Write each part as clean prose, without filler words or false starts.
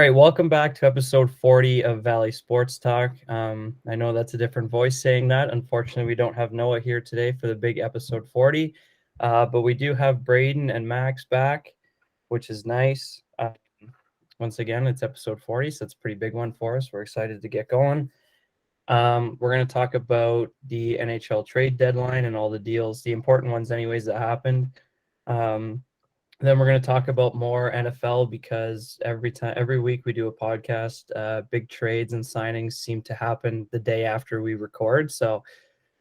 All right, welcome back to episode 40 of Valley Sports Talk. I know that's a different voice saying that. Unfortunately, we don't have Noah here today for the big episode 40, but we do have Braden and Max back, which is nice. Once again, it's episode 40, so it's a pretty big one for us. We're excited to get going. We're going to talk about the NHL trade deadline and all the deals, the important ones anyways, that happened. Then we're going to talk about more NFL because every week we do a podcast, big trades and signings seem to happen the day after we record. So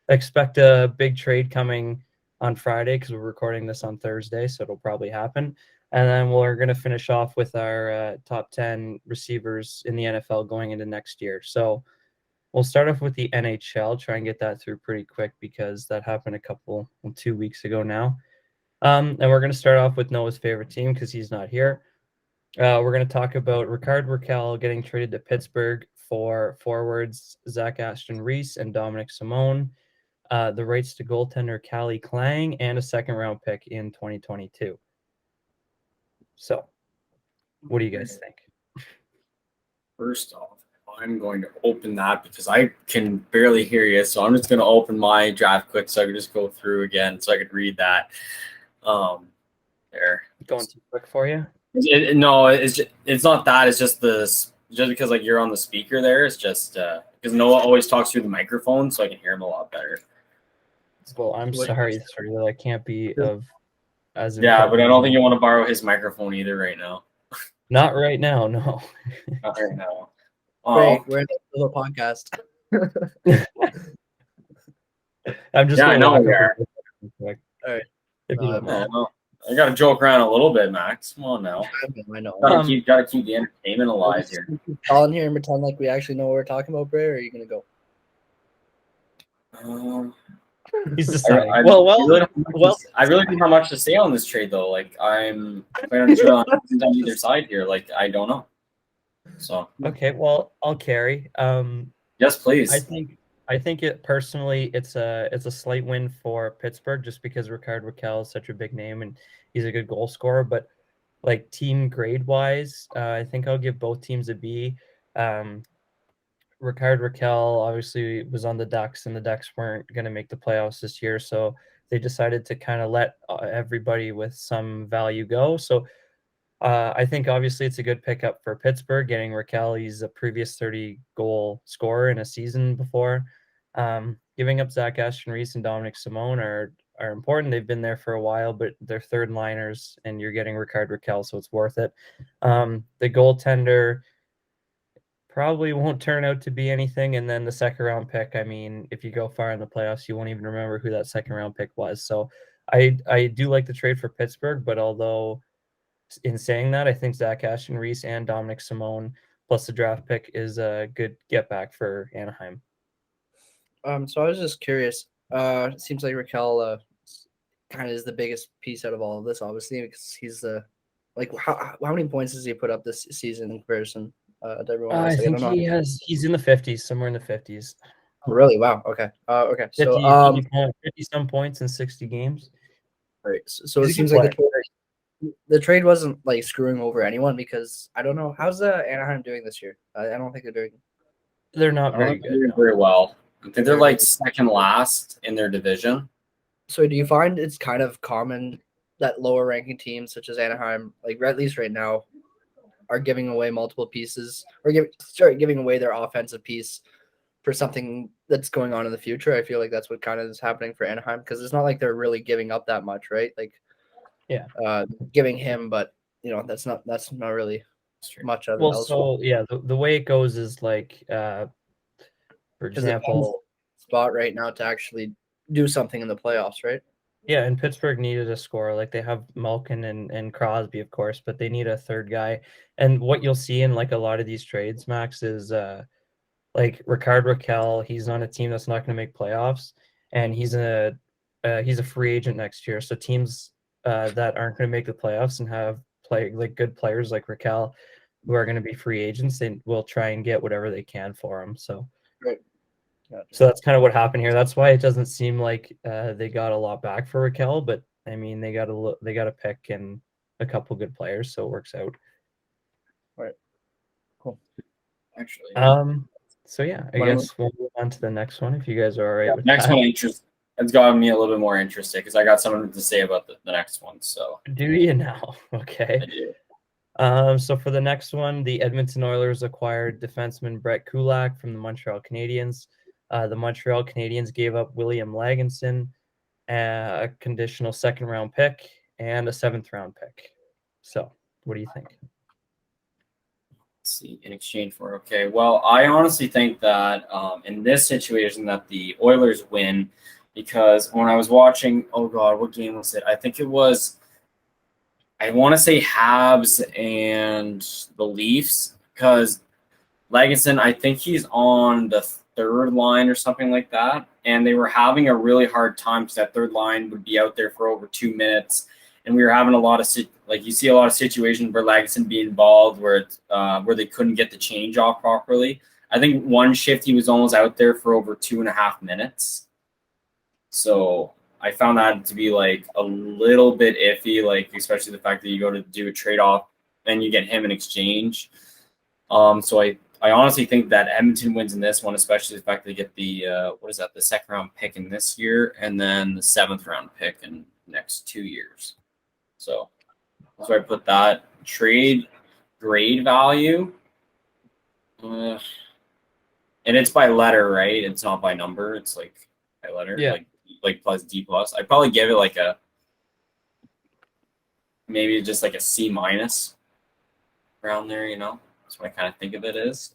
expect a big trade coming on Friday because we're recording this on Thursday, so it'll probably happen. And then we're going to finish off with our top 10 receivers in the NFL going into next year. So we'll start off with the NHL, try and get that through pretty quick because that happened 2 weeks ago now. And we're going to start off with Noah's favorite team because he's not here. We're going to talk about Rickard Rakell getting traded to Pittsburgh for forwards Zach Aston-Reese and Dominic Simone, the rights to goaltender Callie Klang, and a second-round pick in 2022. So, what do you guys think? First off, I'm going to open that because I can barely hear you, so I'm just going to open my draft quick so I can just go through again so I could read that. There. Going too quick for you? No, it's not that. It's just because like you're on the speaker there. It's just because Noah always talks through the microphone, so I can hear him a lot better. Well, I'm sorry, sir. That can't be of as yeah, but I don't think you want to borrow his microphone either right now. Not right now, no. Not right now. Great, we're in the little podcast. I'm just I know we are. All right. I got to joke around a little bit, Max. Come on now. I know. Gotta keep the entertainment alive here. Call in here and pretend like we actually know what we're talking about, Bray, or are you gonna go? He's deciding. I really don't have much to say on this trade, though. Like, I'm on either side here. Like, I don't know. So okay, well, I'll carry. Yes, please. I think it personally, it's a slight win for Pittsburgh just because Rickard Rakell is such a big name and he's a good goal scorer. But like team grade wise, I think I'll give both teams a B. Rickard Rakell obviously was on the Ducks, and the Ducks weren't going to make the playoffs this year, so they decided to kind of let everybody with some value go. So I think obviously it's a good pickup for Pittsburgh getting Rakell. He's a previous 30-goal scorer in a season before. Giving up Zach Aston-Reese and Dominic Simone are important. They've been there for a while, but they're third liners, and you're getting Rickard Rakell, so it's worth it. The goaltender probably won't turn out to be anything, and then the second round pick, I mean, if you go far in the playoffs, you won't even remember who that second round pick was. So I do like the trade for Pittsburgh, but although in saying that, I think Zach Aston-Reese and Dominic Simone plus the draft pick is a good get back for Anaheim. So I was just curious. It seems like Rakell kind of is the biggest piece out of all of this, obviously, because he's like how many points does he put up this season in comparison to everyone else? I think he's in the 50s, somewhere in the 50s. Oh, really? Wow. Okay. Okay. 50 some points in 60 games. Right. So it seems like the trade wasn't like screwing over anyone because I don't know how's Anaheim doing this year. I don't think they're doing. They're not very good. Doing very well. I think they're like second last in their division. So do you find it's kind of common that lower ranking teams such as Anaheim, like at least right now, are giving away multiple pieces or giving away their offensive piece for something that's going on in the future? I feel like that's what kind of is happening for Anaheim because it's not like they're really giving up that much, right? Like, giving him, but that's not really much of it. Well, so yeah, the way it goes is like, for example, spot right now to actually do something in the playoffs, right? Yeah, and Pittsburgh needed a scorer. Like they have Malkin and Crosby, of course, but they need a third guy. And what you'll see in like a lot of these trades, Max, is like Rickard Rakell. He's on a team that's not going to make playoffs, and he's a free agent next year. So teams that aren't going to make the playoffs and have good players like Rakell who are going to be free agents, they will try and get whatever they can for him. So. Right. So that's kind of what happened here. That's why it doesn't seem like they got a lot back for Rakell, but I mean they got a pick and a couple good players, so it works out. Right. Cool. Actually. So yeah, I guess we'll move on to the next one if you guys are all right with next that. one it's got me a little bit more interested because I got something to say about the next one. So Do you now? Okay. I do. So for the next one, the Edmonton Oilers acquired defenseman Brett Kulak from the Montreal Canadiens. The Montreal Canadiens gave up William Lagenson, a conditional second-round pick, and a seventh-round pick. So, what do you think? Let's see, in exchange for well, I honestly think that in this situation that the Oilers win because when I was watching, oh god, what game was it? I think it was. I want to say Habs and the Leafs because Legason, I think he's on the third line or something like that. And they were having a really hard time because that third line would be out there for over 2 minutes. And we were having a lot of, you see a lot of situations where Legason be involved where they couldn't get the change off properly. I think one shift he was almost out there for over 2.5 minutes. So I found that to be like a little bit iffy, like especially the fact that you go to do a trade-off and you get him in exchange. So I honestly think that Edmonton wins in this one, especially the fact they get the the second round pick in this year and then the 7th round pick in the next 2 years. So that's where I put that. Trade grade value. And it's by letter, right? It's not by number. It's like by letter. Yeah. Like plus D plus. I'd probably give it like maybe just like a C minus around there, you know? That's what I kind of think of it as.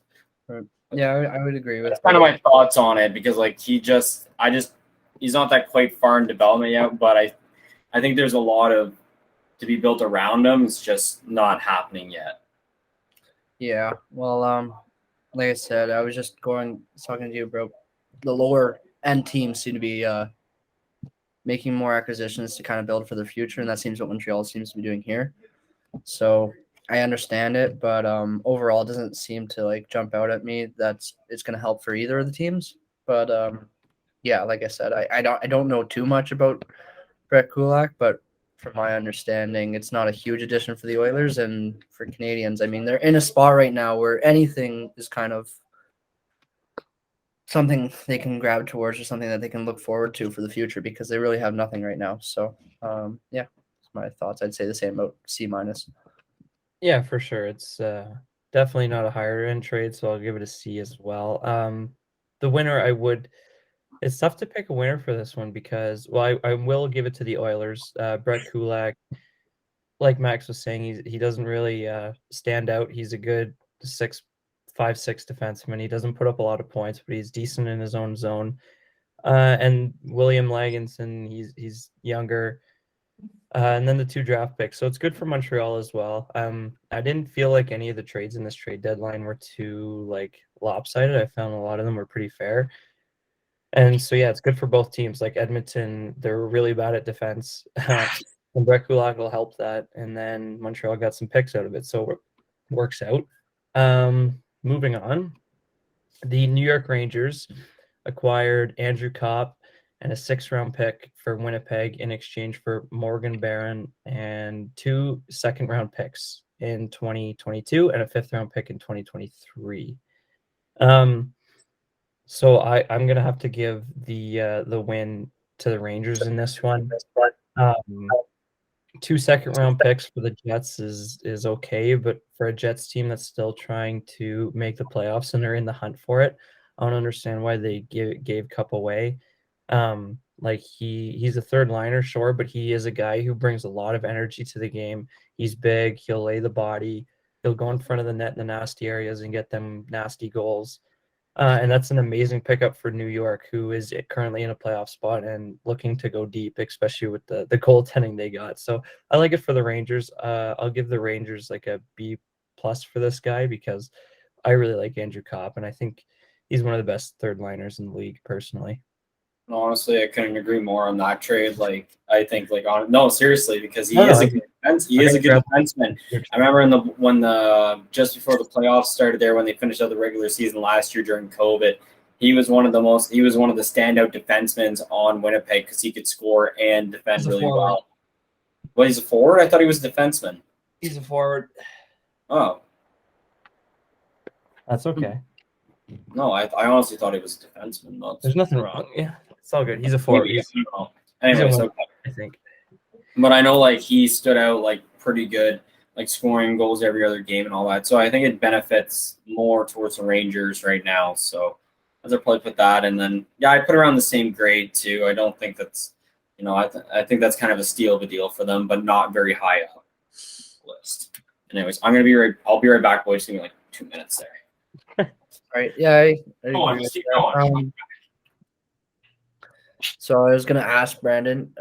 Yeah, I would agree with That's kind of my thoughts on it because like he's not that quite far in development yet, but I think there's a lot of to be built around him. It's just not happening yet. Yeah, well, like I said, I was just talking to you, bro. The lower end teams seem to be making more acquisitions to kind of build for the future, and that seems what Montreal seems to be doing here. So I understand it, but overall, it doesn't seem to like jump out at me that it's going to help for either of the teams. But yeah, like I said, I don't know too much about Brett Kulak, but from my understanding, it's not a huge addition for the Oilers and for Canadians. I mean, they're in a spot right now where anything is kind of something they can grab towards or something that they can look forward to for the future because they really have nothing right now. So yeah, that's my thoughts. I'd say the same about C minus. Yeah, for sure. It's definitely not a higher end trade, so I'll give it a C as well. The winner, it's tough to pick a winner for this one because, well, I will give it to the Oilers. Brett Kulak, like Max was saying, he doesn't really stand out. He's a good 6'5", 6" defenseman. He doesn't put up a lot of points, but he's decent in his own zone. And William Lagenson, he's younger. And then the 2 draft picks. So it's good for Montreal as well. I didn't feel like any of the trades in this trade deadline were too like lopsided. I found a lot of them were pretty fair. And so yeah, it's good for both teams. Like Edmonton, they're really bad at defense. And Brett Kulak will help that. And then Montreal got some picks out of it. So it works out. Moving on. The New York Rangers acquired Andrew Kopp and a 6th-round pick for Winnipeg in exchange for Morgan Barron and 2 second-round picks in 2022 and a 5th-round pick in 2023. So I'm gonna have to give the win to the Rangers in this one. 2 second-round picks for the Jets is okay, but for a Jets team that's still trying to make the playoffs and they're in the hunt for it, I don't understand why they gave Cup away. Like he's a third liner, sure, but he is a guy who brings a lot of energy to the game. He's big, he'll lay the body, he'll go in front of the net in the nasty areas and get them nasty goals. And that's an amazing pickup for New York, who is currently in a playoff spot and looking to go deep, especially with the goaltending they got. So I like it for the Rangers. I'll give the Rangers like a B+ for this guy because I really like Andrew Kopp, and I think he's one of the best third liners in the league, personally. Honestly, I couldn't agree more on that trade. Like, I think, no, seriously, because he is a good defenseman. I remember when just before the playoffs started there, when they finished out the regular season last year during COVID, he was one of the standout defensemen on Winnipeg because he could score and defend really well. Well, he's a forward? I thought he was a defenseman. He's a forward. Oh. That's okay. No, I honestly thought he was a defenseman. Not There's nothing wrong. Yeah, it's all good. He's a forward. maybe, He's I don't know. a Anyways, winner, okay. I think. But I know like he stood out like pretty good, like scoring goals every other game and all that. So I think it benefits more towards the Rangers right now. So I'd probably put that, and then I put around the same grade too. I don't think that's, I think that's kind of a steal of a deal for them, but not very high up the list. Anyways, I'll be right back, boys. Give me like 2 minutes there. All right. Yeah. I agree with keep that. going. So I was gonna ask Brandon.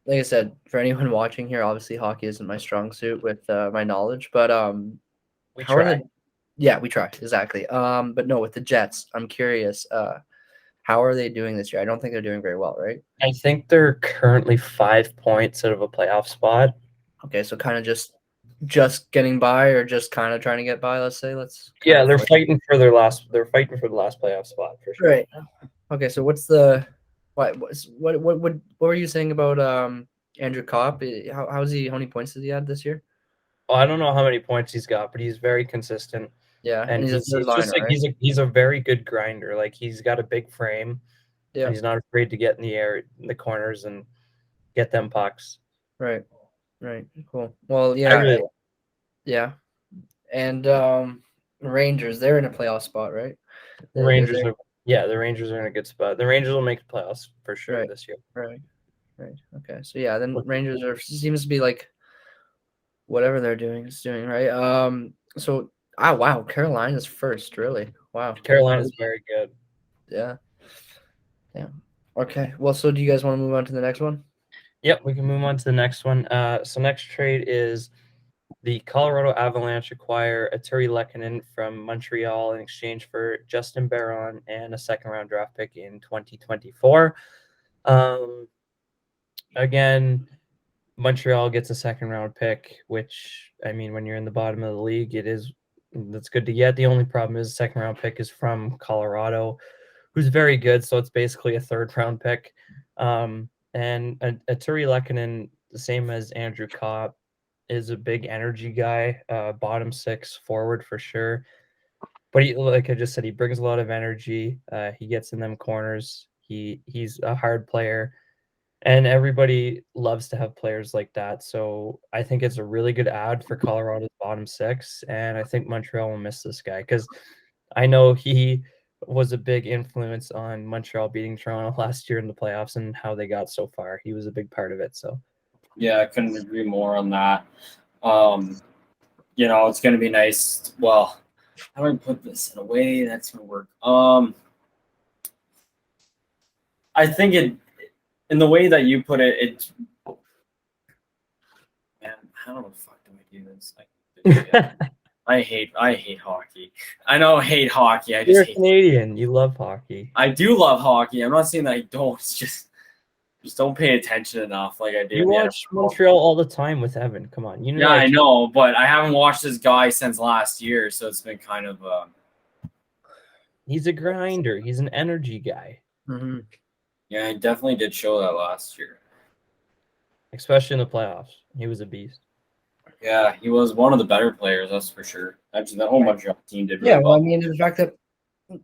Like I said, for anyone watching here, obviously hockey isn't my strong suit with my knowledge, but We how are try. the? Yeah, we try exactly. But no, with the Jets, I'm curious. How are they doing this year? I don't think they're doing very well, right? I think they're currently 5 points out of a playoff spot. Okay, so kind of just getting by, or just kind of trying to get by. Let's say. Yeah, they're fighting for their last. They're fighting for the last playoff spot for sure. Right. Okay, so what's the what were you saying about Andrew Kopp? How's he? How many points did he have this year? Well, I don't know how many points he's got, but he's very consistent. Yeah, And he's a he's third just liner, like right? he's a very good grinder. Like he's got a big frame, Yeah, and he's not afraid to get in the air, in the corners, and get them pucks. right, cool. Well, I yeah, really yeah, and Rangers, they're in a playoff spot, right? the Rangers are the Rangers are in a good spot. The Rangers will make the playoffs for sure this year. Right. Okay, so yeah, then Rangers seems to be like whatever they're doing is doing right. So wow, Carolina's first, really. Wow, Carolina's very good. Yeah. Okay. Well, so do you guys want to move on to the next one? Yep, we can move on to the next one. So next trade is the Colorado Avalanche acquire Tyree Lehkonen from Montreal in exchange for Justin Barron and a second-round draft pick in 2024. Again, Montreal gets a second-round pick, which, I mean, when you're in the bottom of the league, that's good to get. The only problem is the second-round pick is from Colorado, who's very good, so it's basically a third-round pick. And a Tyree Lehkonen, the same as Andrew Kopp, is a big energy guy, bottom six forward for sure. But like I just said, he brings a lot of energy. He gets in them corners. He's a hard player, and everybody loves to have players like that. So I think it's a really good ad for Colorado's bottom six, and I think Montreal will miss this guy because I know he was a big influence on Montreal beating Toronto last year in the playoffs and how they got so far. He was a big part of it. So yeah, I couldn't agree more on that. It's going to be nice. Well, how do I put this in a way that's going to work? I think in the way that you put it, man, how the fuck do I do this? I hate hockey. I know I hate hockey. You're Canadian. You love hockey. I do love hockey. I'm not saying that I don't. It's just don't pay attention enough like I do. You watch Montreal all the time with Evan. Come on. You know. Yeah, I know, but I haven't watched this guy since last year, so it's been kind of. He's a grinder. He's an energy guy. Mm-hmm. Yeah, I definitely did show that last year. Especially in the playoffs. He was a beast. Yeah, he was one of the better players, that's for sure. Actually, that whole Montreal team did really Yeah, well, well. I mean, the fact that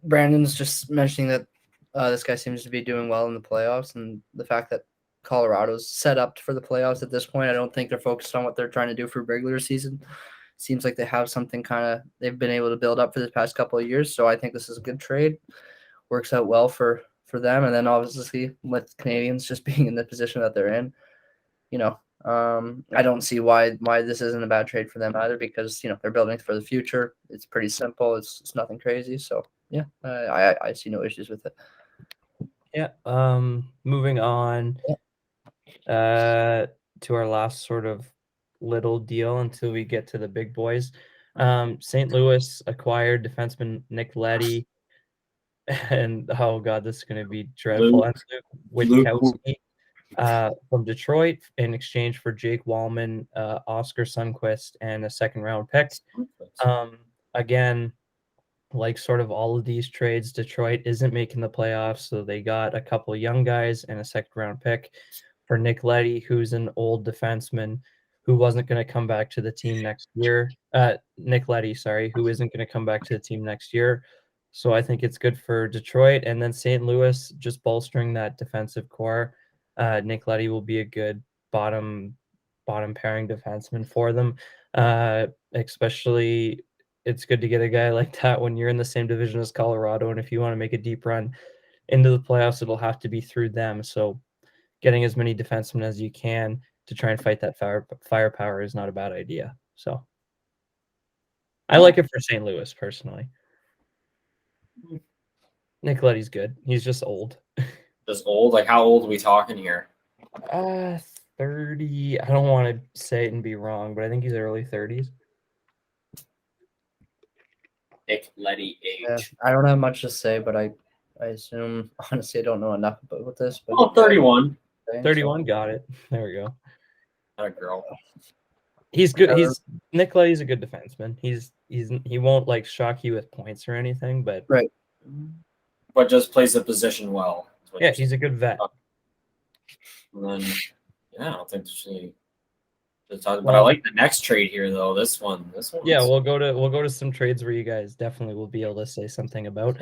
Brandon's just mentioning that this guy seems to be doing well in the playoffs, and the fact that Colorado's set up for the playoffs at this point, I don't think they're focused on what they're trying to do for regular season. Seems like they have something they've been able to build up for the past couple of years, so I think this is a good trade. Works out well for them, and then obviously with Canadians just being in the position that they're in, I don't see why this isn't a bad trade for them either, because they're building for the future. It's pretty simple. It's nothing crazy. So yeah, I see no issues with it. Yeah. Moving on to our last sort of little deal until we get to the big boys. St. Louis acquired defenseman Nick Leddy, and oh god, this is going to be dreadful. And Witkowski from Detroit in exchange for Jake Wallman, Oscar Sundquist, and a second-round pick. Again, like sort of all of these trades, Detroit isn't making the playoffs, so they got a couple of young guys and a second-round pick for Nick Leddy, who's an old defenseman who wasn't going to come back to the team next year. Nick Leddy, sorry, who isn't going to come back to the team next year. So I think it's good for Detroit. And then St. Louis, just bolstering that defensive core. Nick Leddy will be a good bottom pairing defenseman for them. Especially, it's good to get a guy like that when you're in the same division as Colorado. And if you want to make a deep run into the playoffs, it'll have to be through them. So getting as many defensemen as you can to try and fight that firepower is not a bad idea. So I like it for St. Louis personally. Nick Leddy's good. He's just old. Just old? Like, how old are we talking here? 30. I don't want to say it and be wrong, but I think he's early 30s. Nick Leddy age. Yeah, I don't have much to say, but I assume, honestly, I don't know enough about this. But 31. 31, got it. There we go. Not a girl. He's good. Nick Leddy's a good defenseman. He won't like shock you with points or anything, but right. But just plays the position well. Yeah, he's a good vet. And then, yeah, I don't think there's really. But I like the next trade here, though. This one. Yeah, we'll go to some trades where you guys definitely will be able to say something about.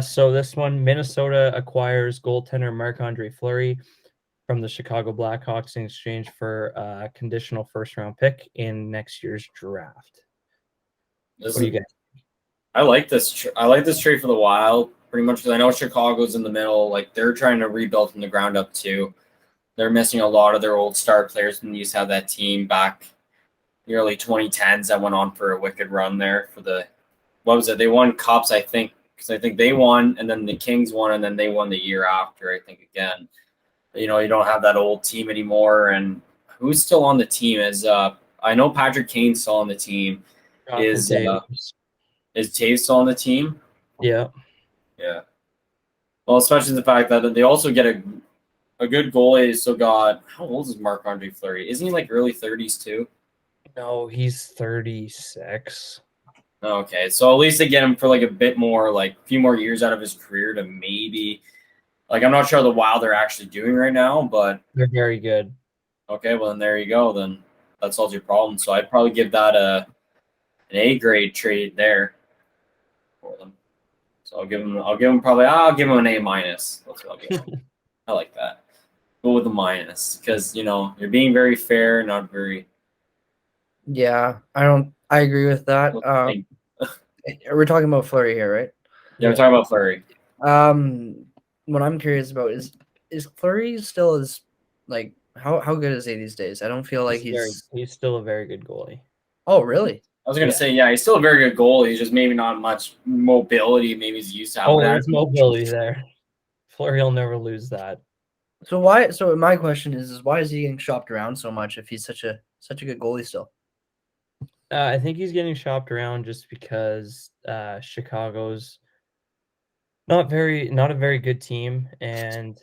So this one, Minnesota acquires goaltender Marc-Andre Fleury from the Chicago Blackhawks in exchange for a conditional first-round pick in next year's draft. What do you guys? I like this. I like this trade for the Wild pretty much because I know Chicago's in the middle. Like they're trying to rebuild from the ground up too. They're missing a lot of their old star players, and they used to have that team back in the early 2010s that went on for a wicked run there for the what was it? They won cups, I think, because I think they won, and then the Kings won, and then they won the year after, I think, again. You know, you don't have that old team anymore, and who's still on the team is I know Patrick Kane's still on the team. Is Taves still on the team? Yeah. Yeah. Well, especially the fact that they also get a good goalie. So got how old is Marc-Andre Fleury? Isn't he like early 30s too? No, he's 36. Okay, so at least they get him for like a bit more, like a few more years out of his career to maybe, like I'm not sure how the Wild are actually doing right now, but they're very good. Okay, well then there you go. Then that solves your problem. So I'd probably give that an A grade trade there for them. So I'll give him an A minus. That's what I'll give him. I like that. Go with a minus because you're being very fair, not very. Yeah, I agree with that. We're talking about Fleury here, right? Yeah, we're talking about Fleury. What I'm curious about is Fleury still as like how good is he these days? I don't feel like he's still a very good goalie. Oh, really? I was gonna say, yeah, he's still a very good goalie. He's just maybe not much mobility. Maybe he's used to. There's mobility there. Fleury will never lose that. So why? So my question is why is he getting shopped around so much if he's such a good goalie still? I think he's getting shopped around just because Chicago's not a very good team, and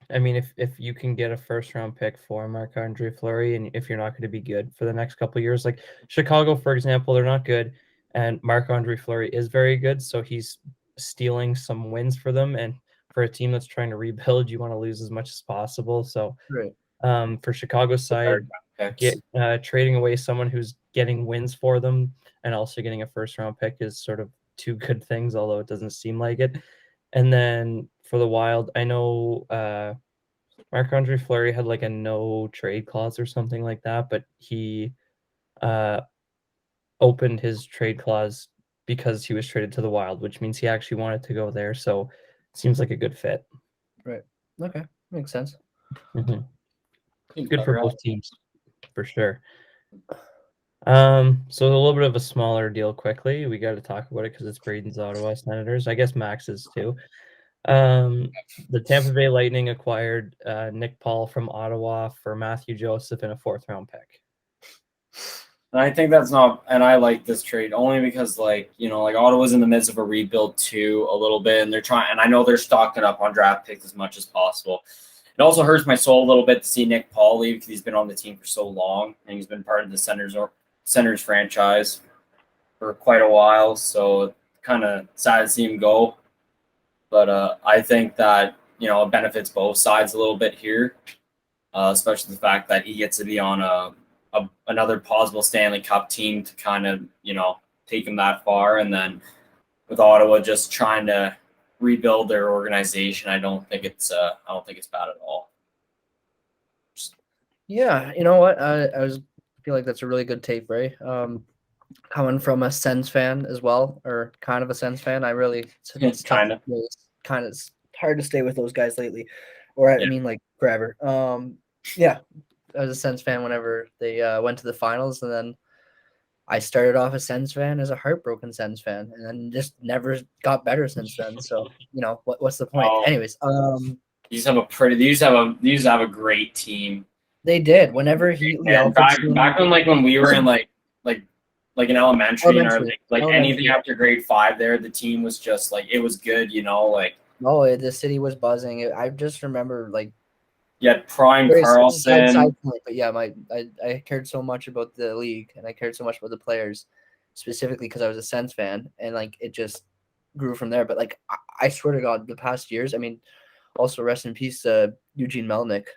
I mean, if you can get a first round pick for Marc-Andre Fleury, and if you're not going to be good for the next couple of years, like Chicago, for example, they're not good, and Marc-Andre Fleury is very good, so he's stealing some wins for them. And for a team that's trying to rebuild, you want to lose as much as possible. So, right. For Chicago's side, trading away someone who's getting wins for them and also getting a first round pick is sort of two good things, although it doesn't seem like it. And then for the Wild, I know Marc-Andre Fleury had like a no trade clause or something like that, but he opened his trade clause because he was traded to the Wild, which means he actually wanted to go there. So it seems like a good fit. Right. Okay. Makes sense. Mm-hmm. Good for both teams, for sure. So a little bit of a smaller deal quickly. We got to talk about it because it's Braden's Ottawa Senators. I guess Max's too. The Tampa Bay Lightning acquired Nick Paul from Ottawa for Matthew Joseph and a 4th round pick. And I think that's not, and I like this trade only because like Ottawa's in the midst of a rebuild too a little bit, and they're trying, and I know they're stocking up on draft picks as much as possible. It also hurts my soul a little bit to see Nick Paul leave because he's been on the team for so long and he's been part of the Senators franchise for quite a while. So kind of sad to see him go. But I think that, it benefits both sides a little bit here. especially the fact that he gets to be on another possible Stanley Cup team to kind of, take him that far. And then with Ottawa just trying to rebuild their organization, I don't think it's bad at all. Yeah, you know what? I feel like that's a really good take, Ray. Coming from a Sens fan as well, or kind of a Sens fan, it's tough. It's kind of hard to stay with those guys lately, or I mean, like forever. Yeah, I was a Sens fan whenever they went to the finals, and then I started off a Sens fan as a heartbroken Sens fan, and then just never got better since then. So what's the point? Anyways, these have a great team. They did. Whenever back when we were in like in elementary and our anything after grade 5 there, the team was just like, it was good, Oh, the city was buzzing. I just remember Prime Carlson. Side point, but yeah, I cared so much about the league and I cared so much about the players, specifically because I was a Sens fan, and it just grew from there. But I swear to God, the past years, I mean, also rest in peace, Eugene Melnick.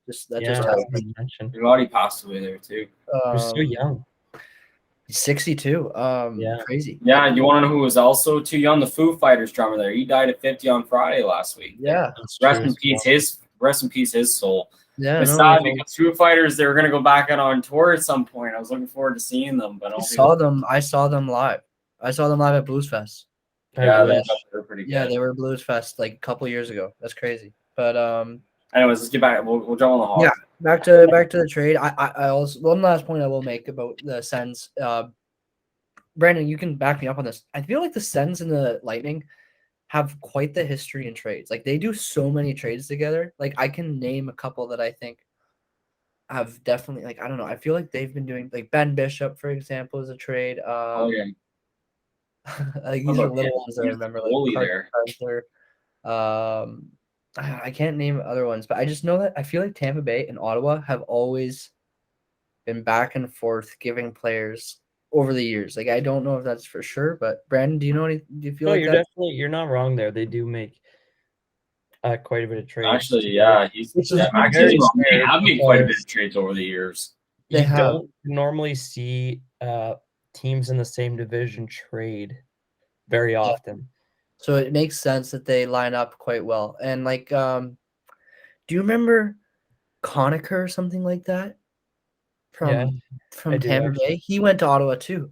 Just happened. He already passed away there too. He was so young. 62. Crazy. Yeah, you want to know who was also too young? The Foo Fighters drummer there. He died at 50 on Friday last week. Yeah. Rest in peace his soul. Yeah. It's sad because Foo Fighters, they were gonna go back out on tour at some point. I was looking forward to seeing them, but I saw them live. I saw them live at Blues Fest. Yeah, they were pretty good. Yeah, they were Blues Fest a couple years ago. That's crazy. But anyways, let's get back. We'll jump on the Hawks. Yeah, back to the trade. I also, one last point I will make about the Sens. Brandon, you can back me up on this. I feel like the Sens and the Lightning have quite the history in trades. They do so many trades together. I can name a couple that I think have definitely I don't know. I feel like they've been doing Ben Bishop, for example, is a trade. These are little ones that I remember. I can't name other ones, but I just know that I feel like Tampa Bay and Ottawa have always been back and forth giving players over the years. I don't know if that's for sure, but Brandon, do you feel like that? You're not wrong there. They do make quite a bit of trades. Actually, yeah, they have made quite a bit of trades over the years. You don't normally see teams in the same division trade very often. So it makes sense that they line up quite well. And do you remember Conacher or something like that? From Tampa Bay? He went to Ottawa too,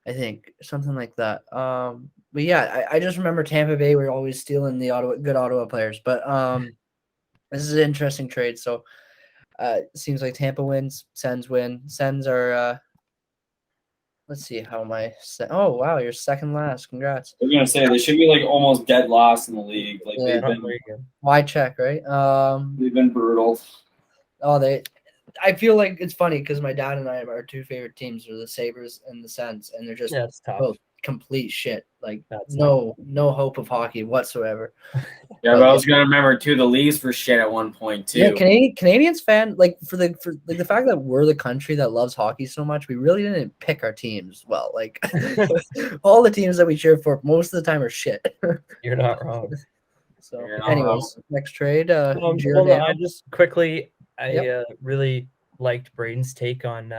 I think. Something like that. But yeah, I just remember Tampa Bay were always stealing the good Ottawa players. But this is an interesting trade. So it seems like Tampa wins, Sens win. Sens are let's see, how am I? Oh wow, you're second last. Congrats. I was gonna say they should be almost dead last in the league. They've been why check, right? They've been brutal. I feel like it's funny because my dad and I, our two favorite teams are the Sabres and the Sens, and they're just both complete shit. No hope of hockey whatsoever. Yeah, but I was gonna remember too, the Leafs were shit at one point too. Yeah, Canadians fan for the fact that we're the country that loves hockey so much, we really didn't pick our teams well. All the teams that we cheer for most of the time are shit. You're not wrong. So, anyways, next trade. I just quickly, I really liked Braden's take on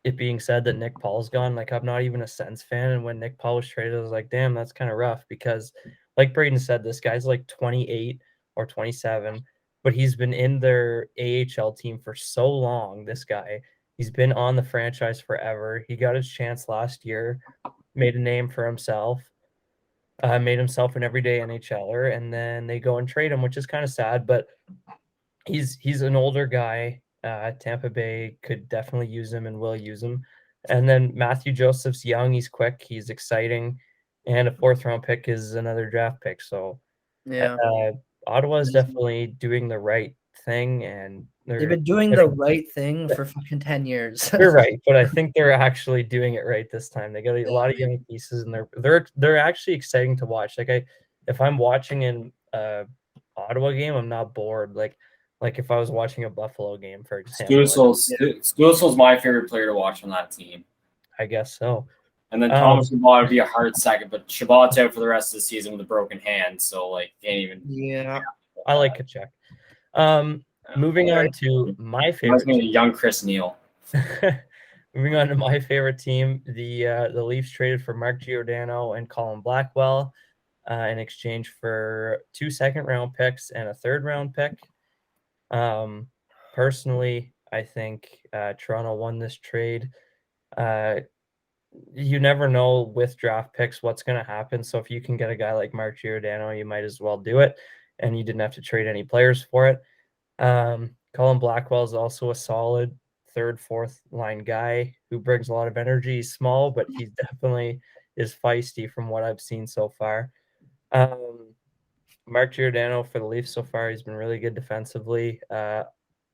it being said that Nick Paul's gone. I'm not even a Sens fan, and when Nick Paul was traded, I was like, damn, that's kind of rough because, like Braden said, this guy's 28 or 27, but he's been in their AHL team for so long. This guy, he's been on the franchise forever. He got his chance last year, made a name for himself, made himself an everyday NHLer, and then they go and trade him, which is kind of sad, but he's an older guy. Tampa Bay could definitely use him and will use him. And then Matthew Joseph's young. He's quick. He's exciting. And a 4th-round pick is another draft pick. So, Ottawa is definitely doing the right thing. And they've been doing the right thing for fucking 10 years. You're right. But I think they're actually doing it right this time. They got a lot of young pieces, and they're actually exciting to watch. If I'm watching an Ottawa game, I'm not bored. Like if I was watching a Buffalo game, for example. Stuezel's my favorite player to watch on that team. I guess so. And then Thomas Chabot would be a hard second, but Chabot's out for the rest of the season with a broken hand, so can't even. Yeah, I like Kachuk. Moving on to my Reminds favorite me of team. young Chris Neal. Moving on to my favorite team, the Leafs traded for Mark Giordano and Colin Blackwell in exchange for 2 second-round picks and a third-round pick. Personally, I think Toronto won this trade. You never know with draft picks what's going to happen. So if you can get a guy like Mark Giordano, you might as well do it. And you didn't have to trade any players for it. Colin Blackwell is also a solid third, fourth line guy who brings a lot of energy. He's small, but he definitely is feisty from what I've seen so far. Mark Giordano for the Leafs so far, he's been really good defensively. The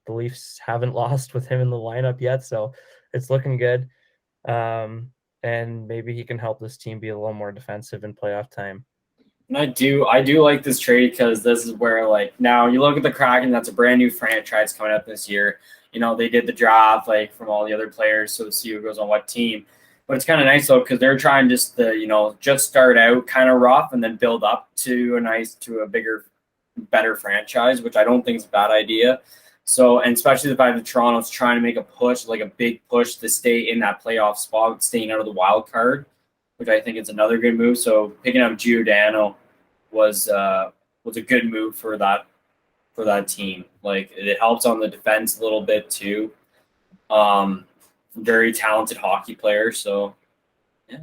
Leafs haven't lost with him in the lineup yet, so it's looking good. And maybe he can help this team be a little more defensive in playoff time. And I do like this trade because this is where, like, now you look at the Kraken, that's a brand new franchise coming up this year. You know, they did the draft like from all the other players, so to see who goes on what team. But it's kind of nice though because they're trying just to, just start out kind of rough and then build up to a bigger, better franchise, which I don't think is a bad idea. So, and especially the fact that Toronto's trying to make a push, like a big push to stay in that playoff spot, staying out of the wild card, which I think is another good move. So picking up Giordano was a good move for that team. Like it helps on the defense a little bit too. Very talented hockey player. So yeah,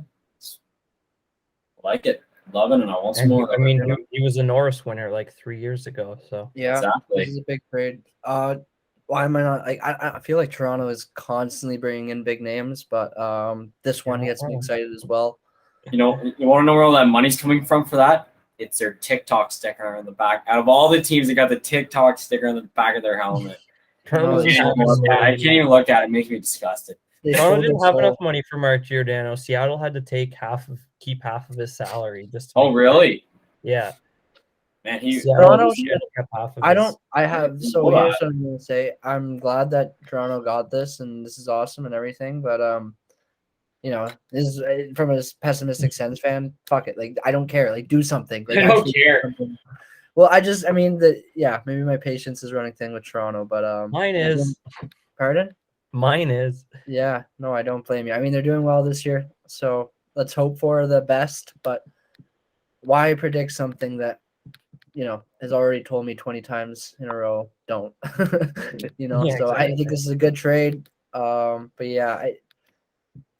like it, love it, and I want some more. I mean, he was a Norris winner like 3 years ago. So Yeah, exactly. This is a big trade. Why am I not like? I feel like Toronto is constantly bringing in big names, but this one gets me excited as well. You want to know where all that money's coming from for that? It's their TikTok sticker on the back. Out of all the teams that got the TikTok sticker on the back of their helmet, I can't even look at it. It makes me disgusted. Toronto didn't have enough money for Mark Giordano. Seattle had to keep half of his salary just to really? Yeah. Man, Toronto kept half of so here's what I'm gonna say. I'm glad that Toronto got this and this is awesome and everything, but this is from a pessimistic Sens fan. Fuck it, like I don't care. Like do something. Like, I don't care. Well, maybe my patience is running thin with Toronto, but mine is. Pardon? Mine is. Yeah, no, I don't blame you. I mean, they're doing well this year, so let's hope for the best. But why predict something that has already told me 20 times in a row? Don't. So I think this is a good trade. But yeah,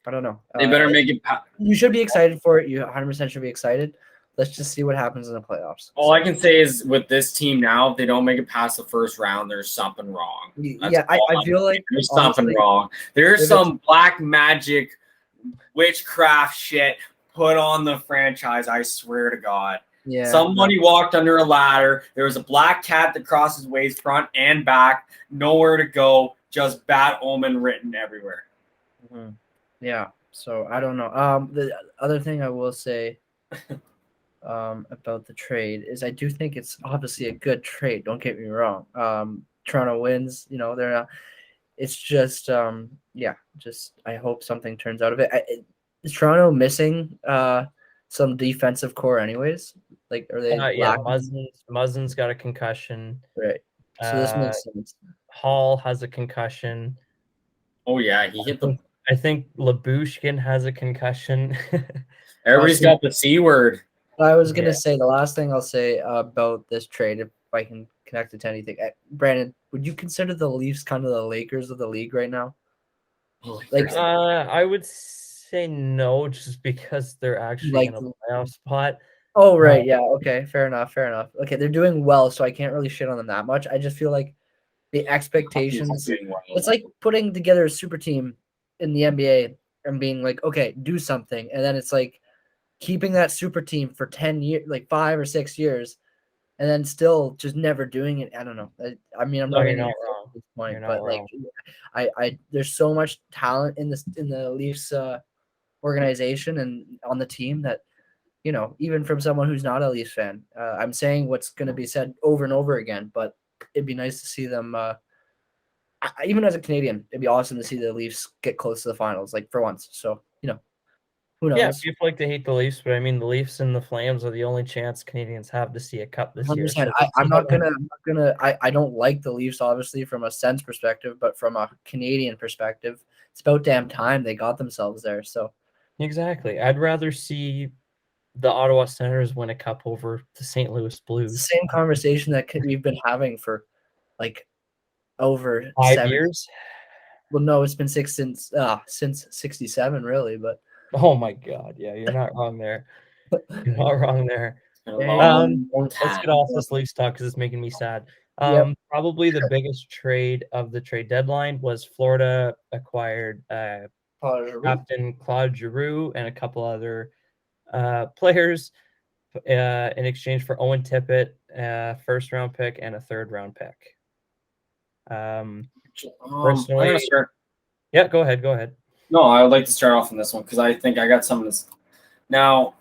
I don't know. They better make it. You should be excited for it. You 100% should be excited. Let's just see what happens in the playoffs. All I can say is with this team now, if they don't make it past the first round, there's something wrong. I feel like there's something wrong. There's some black magic witchcraft shit put on the franchise. I swear to God. Yeah. Somebody walked under a ladder. There was a black cat that crossed his ways front and back. Nowhere to go. Just bad omen written everywhere. Mm-hmm. Yeah. So I don't know. The other thing I will say about the trade is I do think it's obviously a good trade. Don't get me wrong. Toronto wins. They're not. It's just I hope something turns out of it. Is Toronto missing some defensive core anyways? Like, are they? Muzzin's got a concussion. Right. So this makes sense. Hall has a concussion. Oh yeah, he hit the. I think Labushkin has a concussion. Everybody's got the C word. I was gonna say the last thing I'll say about this trade, if I can connect it to anything. Brandon, would you consider the Leafs kind of the Lakers of the league right now? Like, I would say no, just because they're actually in a playoff spot. Oh, right. Yeah. Okay. Fair enough. Okay. They're doing well, so I can't really shit on them that much. I just feel like the expectations, it's like putting together a super team in the NBA and being like, okay, do something. And then it's like keeping that super team for 10 years, like 5 or 6 years, and then still just never doing it. I don't know. I mean, I'm not going to at this point, but like, I there's so much talent in the Leafs organization and on the team that, even from someone who's not a Leafs fan, I'm saying what's going to be said over and over again, but it'd be nice to see them. Even as a Canadian, it'd be awesome to see the Leafs get close to the finals, like for once. So, Who Yeah, knows? people like to hate the Leafs, but I mean, the Leafs and the Flames are the only chance Canadians have to see a cup this year. 100%. So we'll see I'm how not that. gonna. I'm not gonna. I don't like the Leafs, obviously, from a sense perspective, but from a Canadian perspective, it's about damn time they got themselves there. So Exactly. I'd rather see the Ottawa Senators win a cup over the St. Louis it's the Blues. same conversation that we've been having for like over 7. 5 years? Well, no, it's been since '67, really. But Oh my God. Yeah, you're not wrong there. You're not wrong there. It's been a yeah, long Let's get time. off this Leafs talk because it's making me sad. yep, Probably the biggest trade of the trade deadline was Florida acquired Giroux. Captain Claude Giroux and a couple other players in exchange for Owen Tippett, first round pick, and a third round pick. I'm gonna Personally, start. yeah, go ahead. Go ahead. No, I would like to start off on this one because I think I got some of this. Now,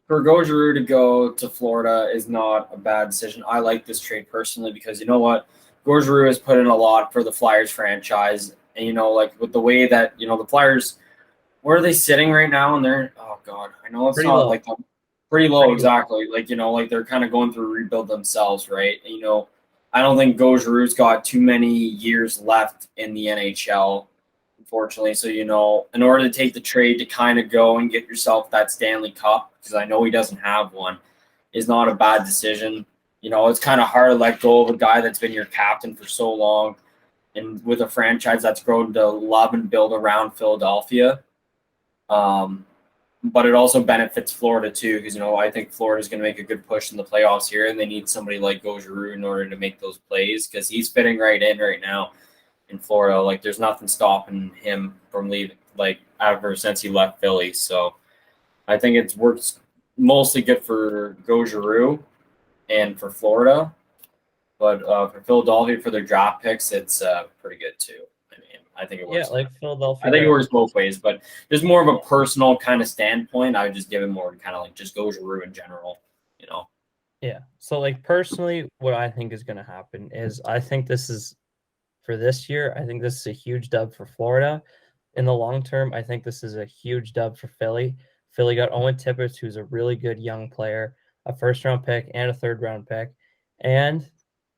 for Giroux to go to Florida is not a bad decision. I like this trade personally because you know what, Giroux has put in a lot for the Flyers franchise, and like with the way that the Flyers, where are they sitting right now? And they're oh god, I know it's Pretty not low. like pretty low Pretty low. exactly. Like like they're kind of going through a rebuild themselves, right? And, I don't think Giroux's got too many years left in the NHL unfortunately. So, in order to take the trade to kind of go and get yourself that Stanley Cup, because I know he doesn't have one, is not a bad decision. It's kind of hard to let go of a guy that's been your captain for so long and with a franchise that's grown to love and build around Philadelphia. But it also benefits Florida too, because I think Florida is going to make a good push in the playoffs here, and they need somebody like Giroux in order to make those plays because he's fitting right in right now in Florida. Like there's nothing stopping him from leaving. Like ever since he left Philly, so I think it's worked mostly good for Giroux and for Florida, but for Philadelphia for their draft picks, it's pretty good too. I mean, I think it Yeah, works. like Philadelphia I think it got works both ways, but there's more of a personal kind of standpoint. I would just give it more kind of like just Giroux in general, you know. Yeah. So like personally, what I think is going to happen is I think this is for this year. I think this is a huge dub for Florida. In the long term, I think this is a huge dub for Philly. Philly got Owen Tippett, who's a really good young player, a first round pick and a third round pick. And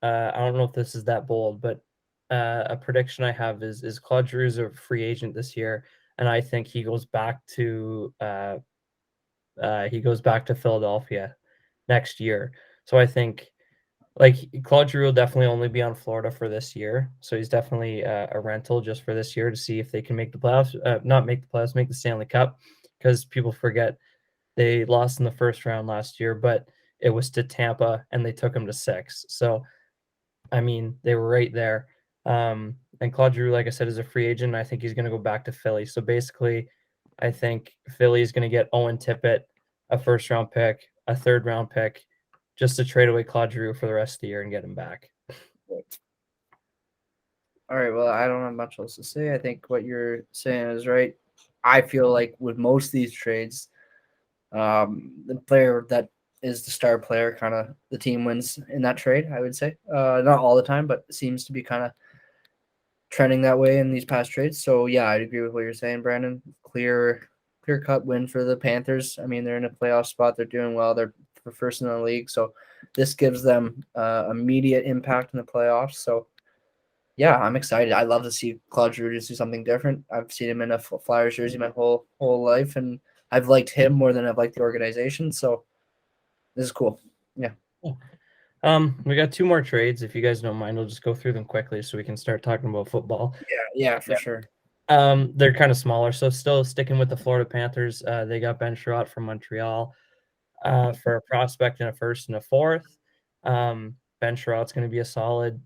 I don't know if this is that bold, but a prediction I have is Claude Giroux is a free agent this year, and I think he goes back to Philadelphia next year. So I think like Claude Giroux will definitely only be on Florida for this year. So he's definitely a rental just for this year to see if they can make the playoffs, not make the playoffs, make the Stanley Cup, because people forget they lost in the first round last year, but it was to Tampa and they took them to 6. So I mean, they were right there. And Claude Giroux, like I said, is a free agent. I think he's going to go back to Philly. So basically, I think Philly is going to get Owen Tippett, a first round pick, a third round pick, just to trade away Claude Giroux for the rest of the year and get him back. All right. Well, I don't have much else to say. I think what you're saying is right. I feel like with most of these trades, the player that is the star player, kind of the team wins in that trade. I would say, not all the time, but it seems to be kind of trending that way in these past trades. So yeah, I'd agree with what you're saying, Brandon. Clear cut win for the Panthers. I mean, they're in a playoff spot. They're doing well. They're first in the league. So this gives them immediate impact in the playoffs. So yeah, I'm excited. I love to see Claude Giroux just do something different. I've seen him in a Flyers jersey my whole life, and I've liked him more than I've liked the organization. So this is cool. Yeah. We got 2 more trades. If you guys don't mind, we'll just go through them quickly so we can start talking about football. Yeah, for sure. They're kind of smaller, so still sticking with the Florida Panthers. They got Ben Sherratt from Montreal for a prospect and a first and a fourth. Ben Sherratt's going to be a solid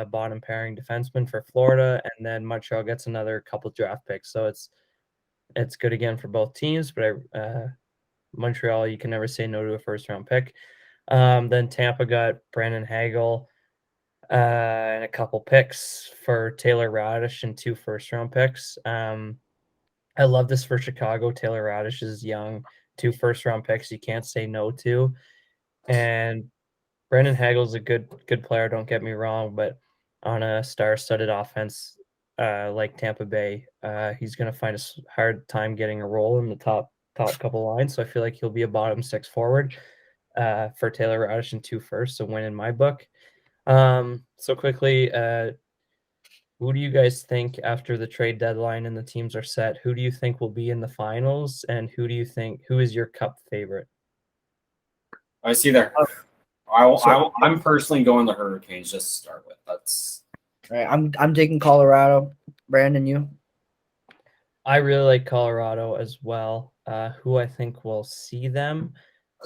bottom pairing defenseman for Florida, and then Montreal gets another couple draft picks. So it's good again for both teams. But Montreal, you can never say no to a first round pick. Then Tampa got Brandon Hagel and a couple picks for Taylor Radish and 2 first round picks. I love this for Chicago. Taylor Radish is young, 2 first round picks you can't say no to. And Brandon Hagel's a good player, don't get me wrong, but on a star-studded offense like Tampa Bay, he's going to find a hard time getting a role in the top top couple lines. So I feel like he'll be a bottom 6 forward for Taylor Radish and 2 first. So win in my book. So quickly, who do you guys think after the trade deadline and the teams are set? Who do you think will be in the finals, and who is your cup favorite? I see there. I'm personally going the Hurricanes just to start with. That's all right. I'm taking Colorado. Brandon, you? I really like Colorado as well. Who I think will see them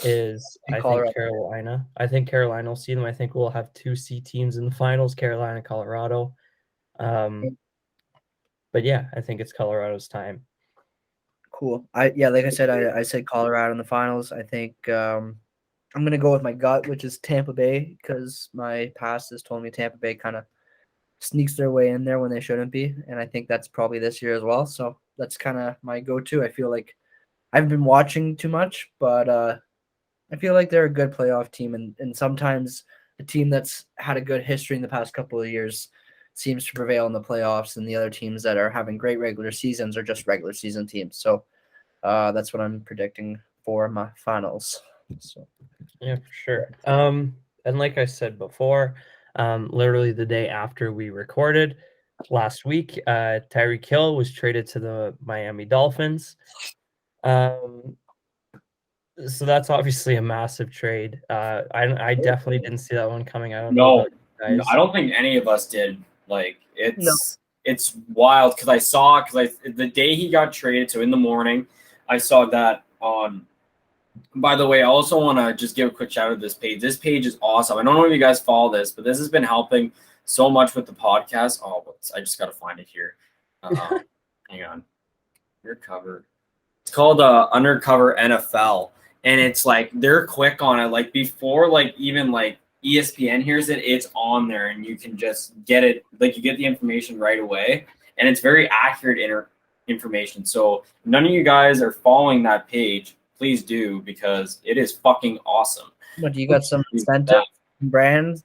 is I think Carolina. I think Carolina will see them. I think we'll have 2 C teams in the finals, Carolina, Colorado. But yeah, I think it's Colorado's time. Cool. Like I said, I said Colorado in the finals. I think I'm gonna go with my gut, which is Tampa Bay, because my past has told me Tampa Bay kind of sneaks their way in there when they shouldn't be, and I think that's probably this year as well. So that's kind of my go-to. I feel like I haven't been watching too much, but I feel like they're a good playoff team, and sometimes a team that's had a good history in the past couple of years seems to prevail in the playoffs, and the other teams that are having great regular seasons are just regular season teams. So that's what I'm predicting for my finals. So yeah, for sure. And like I said before, literally the day after we recorded last week, Tyreek Hill was traded to the Miami Dolphins. So that's obviously a massive trade. I definitely didn't see that one coming. I don't know about you guys. I don't think any of us did. Like it's wild because the day he got traded, so in the morning, I saw that on. By the way, I also want to just give a quick shout out to this page. This page is awesome. I don't know if you guys follow this, but this has been helping so much with the podcast. Oh, I just got to find it here. Hang on. You're covered. It's called Undercover NFL. And it's like they're quick on it. Like before, like even like ESPN hears it, it's on there and you can just get it. Like you get the information right away. And it's very accurate information. So if none of you guys are following that page, please do, because it is fucking awesome. But you got some incentive brand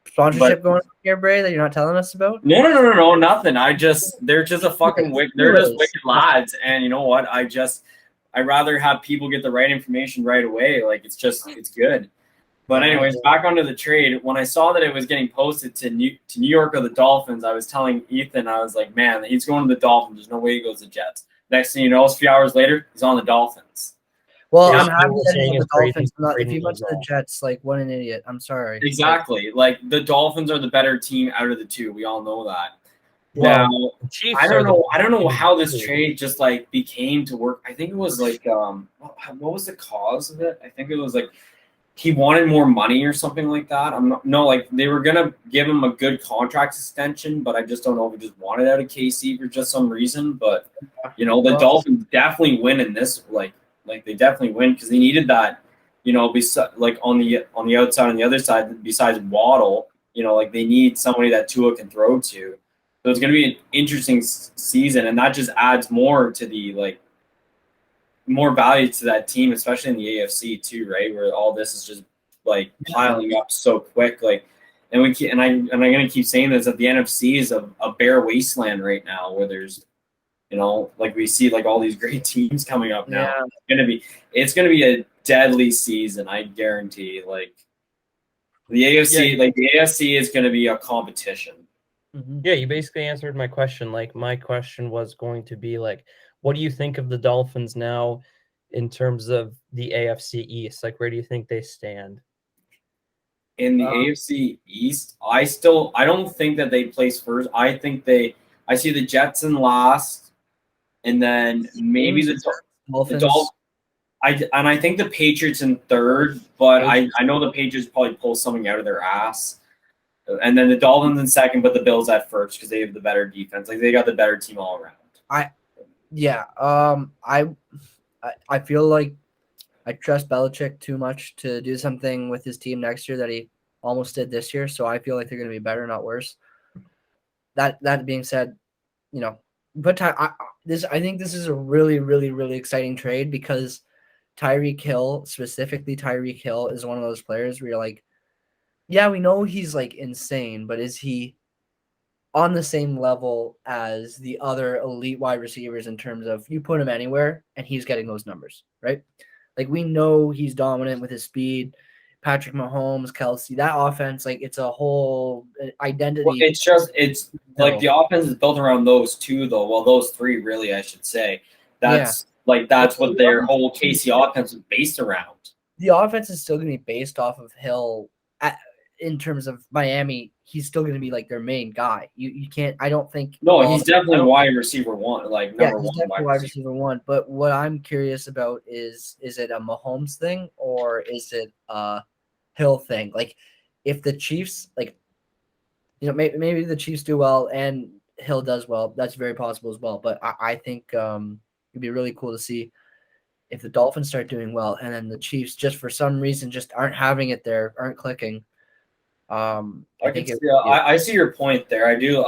sponsorship going on here, Bray, that you're not telling us about? No, nothing. They're just a fucking they're just wicked lads. And you know what? I'd rather have people get the right information right away. Like it's good. But anyways, back onto the trade. When I saw that it was getting posted to New York or the Dolphins, I was telling Ethan, I was like, man, he's going to the Dolphins. There's no way he goes to the Jets. Next thing you know, a few hours later, he's on the Dolphins. Well, I'm happy that he's on the Dolphins. If he went to the Jets, like, what an idiot. I'm sorry. Exactly. Like the Dolphins are the better team out of the two. We all know that. Well, now, I don't know how this trade just like became to work. I think it was like what was the cause of it? I think it was like he wanted more money or something like that. Like they were gonna give him a good contract extension, but I just don't know if he just wanted out of KC for just some reason. But the Dolphins definitely win in this. Like they definitely win because they needed that. Like on the outside on the other side, besides Waddle, like they need somebody that Tua can throw to. So it's going to be an interesting season, and that just adds more to the more value to that team, especially in the AFC too, right? Where all this is just like piling up so quick, I'm going to keep saying this, that the NFC is a bare wasteland right now, where there's, like we see like all these great teams coming up now. Yeah. It's going to be a deadly season, I guarantee. Like the AFC is going to be a competition. Mm-hmm. Yeah, you basically answered my question. Like my question was going to be like, what do you think of the Dolphins now in terms of the AFC East? Like, where do you think they stand? In the AFC East, I don't think that they place first. I see the Jets in last, and then maybe the Dolphins. I think the Patriots in third, but I know the Patriots probably pull something out of their ass. And then the Dolphins in second, but the Bills at first because they have the better defense. Like they got the better team all around. I feel like I trust Belichick too much to do something with his team next year that he almost did this year. So I feel like they're going to be better, not worse. That being said, but I think this is a really, really, really exciting trade because Tyreek Hill, specifically Tyreek Hill, is one of those players where you're like, yeah, we know he's like insane, but is he on the same level as the other elite wide receivers in terms of you put him anywhere and he's getting those numbers, right? Like we know he's dominant with his speed. Patrick Mahomes, Kelsey, that offense, like it's a whole identity. Well, it's like the offense is built around those two, though. Well, those three, really, I should say. That's what their whole KC offense is based around. The offense is still going to be based off of Hill. In terms of Miami, he's still going to be like their main guy. You can't. I don't think. No, he's definitely wide receiver one, like number he's one definitely wide receiver one. But what I'm curious about is it a Mahomes thing or is it a Hill thing? Like, if the Chiefs, like, maybe the Chiefs do well and Hill does well. That's very possible as well. But I think it'd be really cool to see if the Dolphins start doing well and then the Chiefs just for some reason just aren't having it there, aren't clicking. I see your point there. I do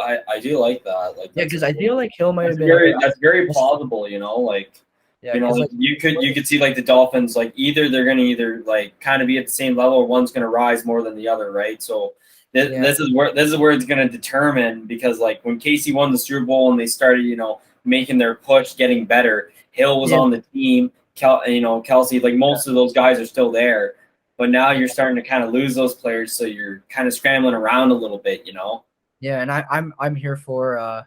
like that. Like, because I feel like Hill might have been that's very plausible. Like, like you could see like the Dolphins, like they're going to like kind of be at the same level, or one's going to rise more than the other, right? So this is where it's going to determine, because like when KC won the Super Bowl and they started making their push, getting better, Hill was on the team. Kelsey, like most of those guys are still there. But now you're starting to kind of lose those players, so you're kind of scrambling around a little bit, Yeah, and I'm here for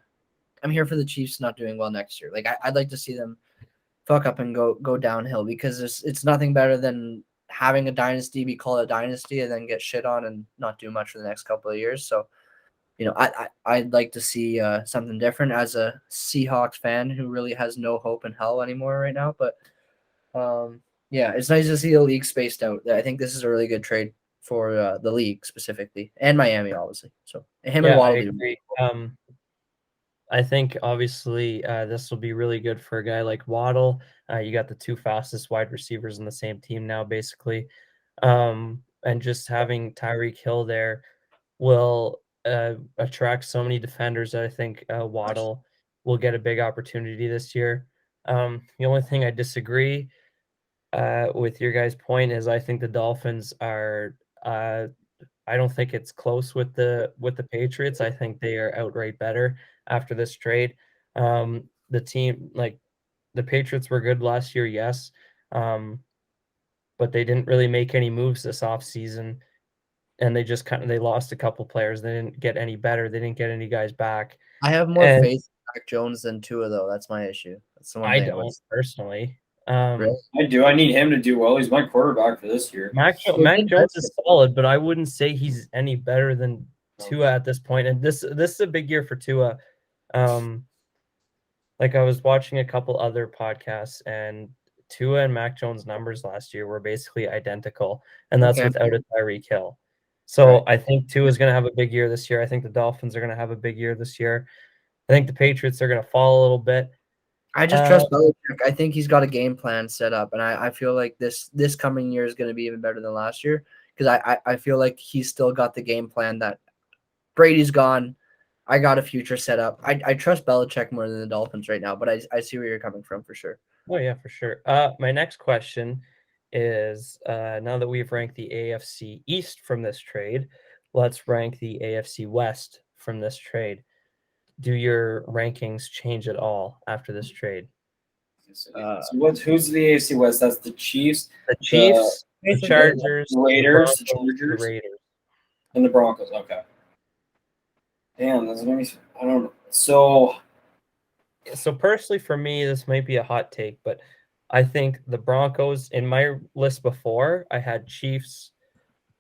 the Chiefs not doing well next year. Like I'd like to see them fuck up and go downhill, because it's nothing better than having a dynasty be called a dynasty and then get shit on and not do much for the next couple of years. So, I'd like to see something different as a Seahawks fan who really has no hope in hell anymore right now. But yeah, it's nice to see the league spaced out. I think this is a really good trade for the league specifically, and Miami, obviously. So him and Waddle. I agree. I think obviously this will be really good for a guy like Waddle. You got the two fastest wide receivers in the same team now, basically, and just having Tyreek Hill there will attract so many defenders that I think Waddle will get a big opportunity this year. The only thing I disagree with your guys' point is I think the Dolphins are. I don't think it's close with the Patriots. I think they are outright better after this trade. The team, like the Patriots, were good last year, yes, but they didn't really make any moves this offseason, and they just they lost a couple players. They didn't get any better. They didn't get any guys back. I have more faith in Mac Jones than Tua, though. That's my issue. That's the one thing I don't personally. Really? I do. I need him to do well. He's my quarterback for this year. Mac Jones is solid, but I wouldn't say he's any better than Tua at this point. And this is a big year for Tua. Like I was watching a couple other podcasts, and Tua and Mac Jones' numbers last year were basically identical, and that's without a Tyreek Hill. So I think Tua is going to have a big year this year. I think the Dolphins are going to have a big year this year. I think the Patriots are going to fall a little bit. I just trust Belichick. I think he's got a game plan set up, and I feel like this coming year is going to be even better than last year, because I feel like he's still got the game plan that Brady's gone. I got a future set up. I trust Belichick more than the Dolphins right now, but I see where you're coming from for sure. Oh, yeah, for sure. My next question is, now that we've ranked the AFC East from this trade, let's rank the AFC West from this trade. Do your rankings change at all after this trade? So who's the AFC West? That's the Chiefs. The Chiefs, the Chargers, Raiders, the Raiders, and the Broncos. Okay. Damn, that's gonna be. I don't know. So personally, for me, this might be a hot take, but I think the Broncos, in my list before, I had Chiefs,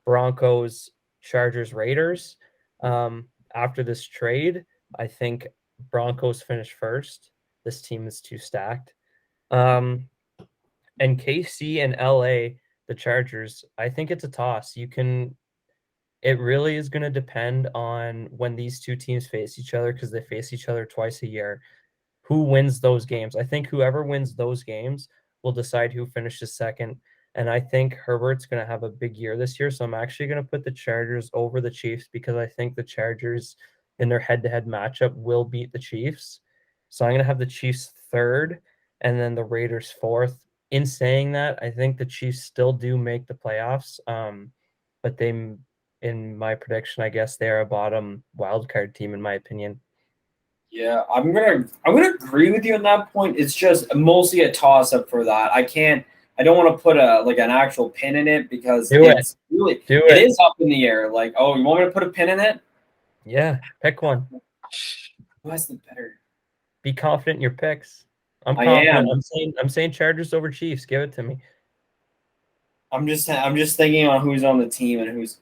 Broncos, Chargers, Raiders. After this trade, I think Broncos finish first. This team is too stacked. And KC and LA, the Chargers, I think it's a toss. It really is going to depend on when these two teams face each other, because they face each other twice a year. Who wins those games? I think whoever wins those games will decide who finishes second. And I think Herbert's going to have a big year this year. So I'm actually going to put the Chargers over the Chiefs, because I think the Chargers in their head-to-head matchup will beat the Chiefs. So I'm going to have the Chiefs third and then the Raiders fourth. In saying that, I think the Chiefs still do make the playoffs, but in my prediction, I guess they are a bottom wildcard team, in my opinion. Yeah, I'm gonna agree with you on that point. It's just mostly a toss up for that. I don't want to put an actual pin in it because Do it. it's really Do it it. is up in the air. Like, oh, you want me to put a pin in it? Yeah, pick one. Who has the better? Be confident in your picks. I'm I confident. am. I'm saying Chargers over Chiefs. Give it to me. I'm just thinking on who's on the team and who's.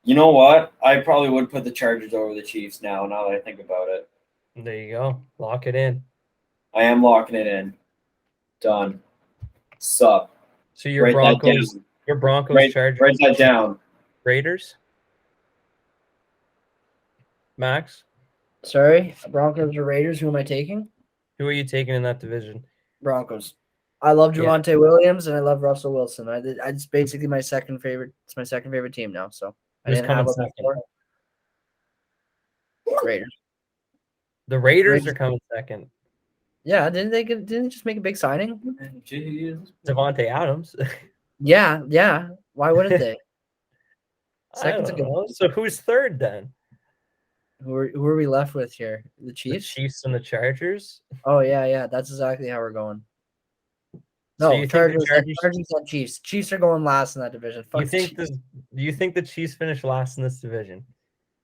You know what? I probably would put the Chargers over the Chiefs now. Now that I think about it, There you go. Lock it in. I am locking it in. Done. Sup. So your Write that Broncos, down. Chargers, Write that down. Raiders. Max, Sorry, Broncos or Raiders? Who am I taking? who are you taking in that division? Broncos. I love Yeah. Devante Williams and I love Russell Wilson. It's basically my second favorite. It's my second favorite team now. So I Who's didn't have coming them second? before. Raiders. The Raiders Raiders. are coming second. Yeah, didn't they just make a big signing? Devante Adams. Yeah. Why wouldn't they? I Second's a don't good. know. So who's third then? Who are we left with here? The The Chiefs? Chiefs and the Chargers. Oh yeah. That's exactly how we're going. So No, you think Chargers, the Chargers? Chargers and Chiefs. Chiefs are going last in that division. Fuck You the think Chiefs. Do you think the Chiefs finish last in this division?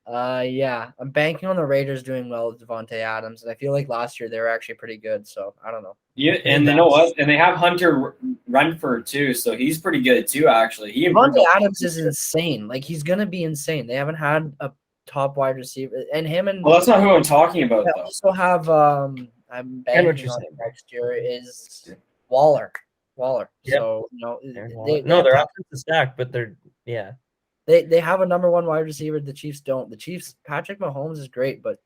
Yeah. I'm banking on the Raiders doing well with Devontae Adams, and I feel like last year they were actually pretty good. So I don't know. Yeah, and you know what? And they have Hunter Renford too, so he's pretty good too. Actually, Devontae Adams is insane. Like he's gonna be insane. They haven't had a top wide receiver, and him and. Well, that's not who I'm talking about They though. also have I'm banking on next year is Waller. Yep. So their offense is stacked, but they have a number one wide receiver. The Chiefs don't. The Chiefs, Patrick Mahomes is great, but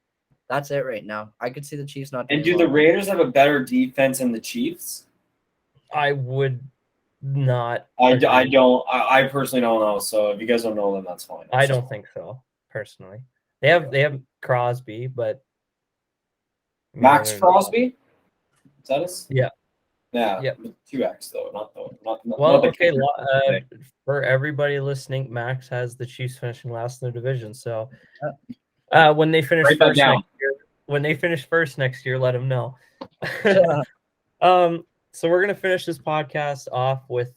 that's it right now. I could see the Chiefs not doing And do well. the Raiders have a better defense than the Chiefs? I would not. I don't. I personally don't know. So if you guys don't know them, that's fine. I don't think so personally. They have Crosby, but Max Crosby. Is that us? Yeah. Yeah. Yeah. 2x though, not okay. For everybody listening, Max has the Chiefs finishing last in the division. So when they finish first next year, let them know. So we're gonna finish this podcast off with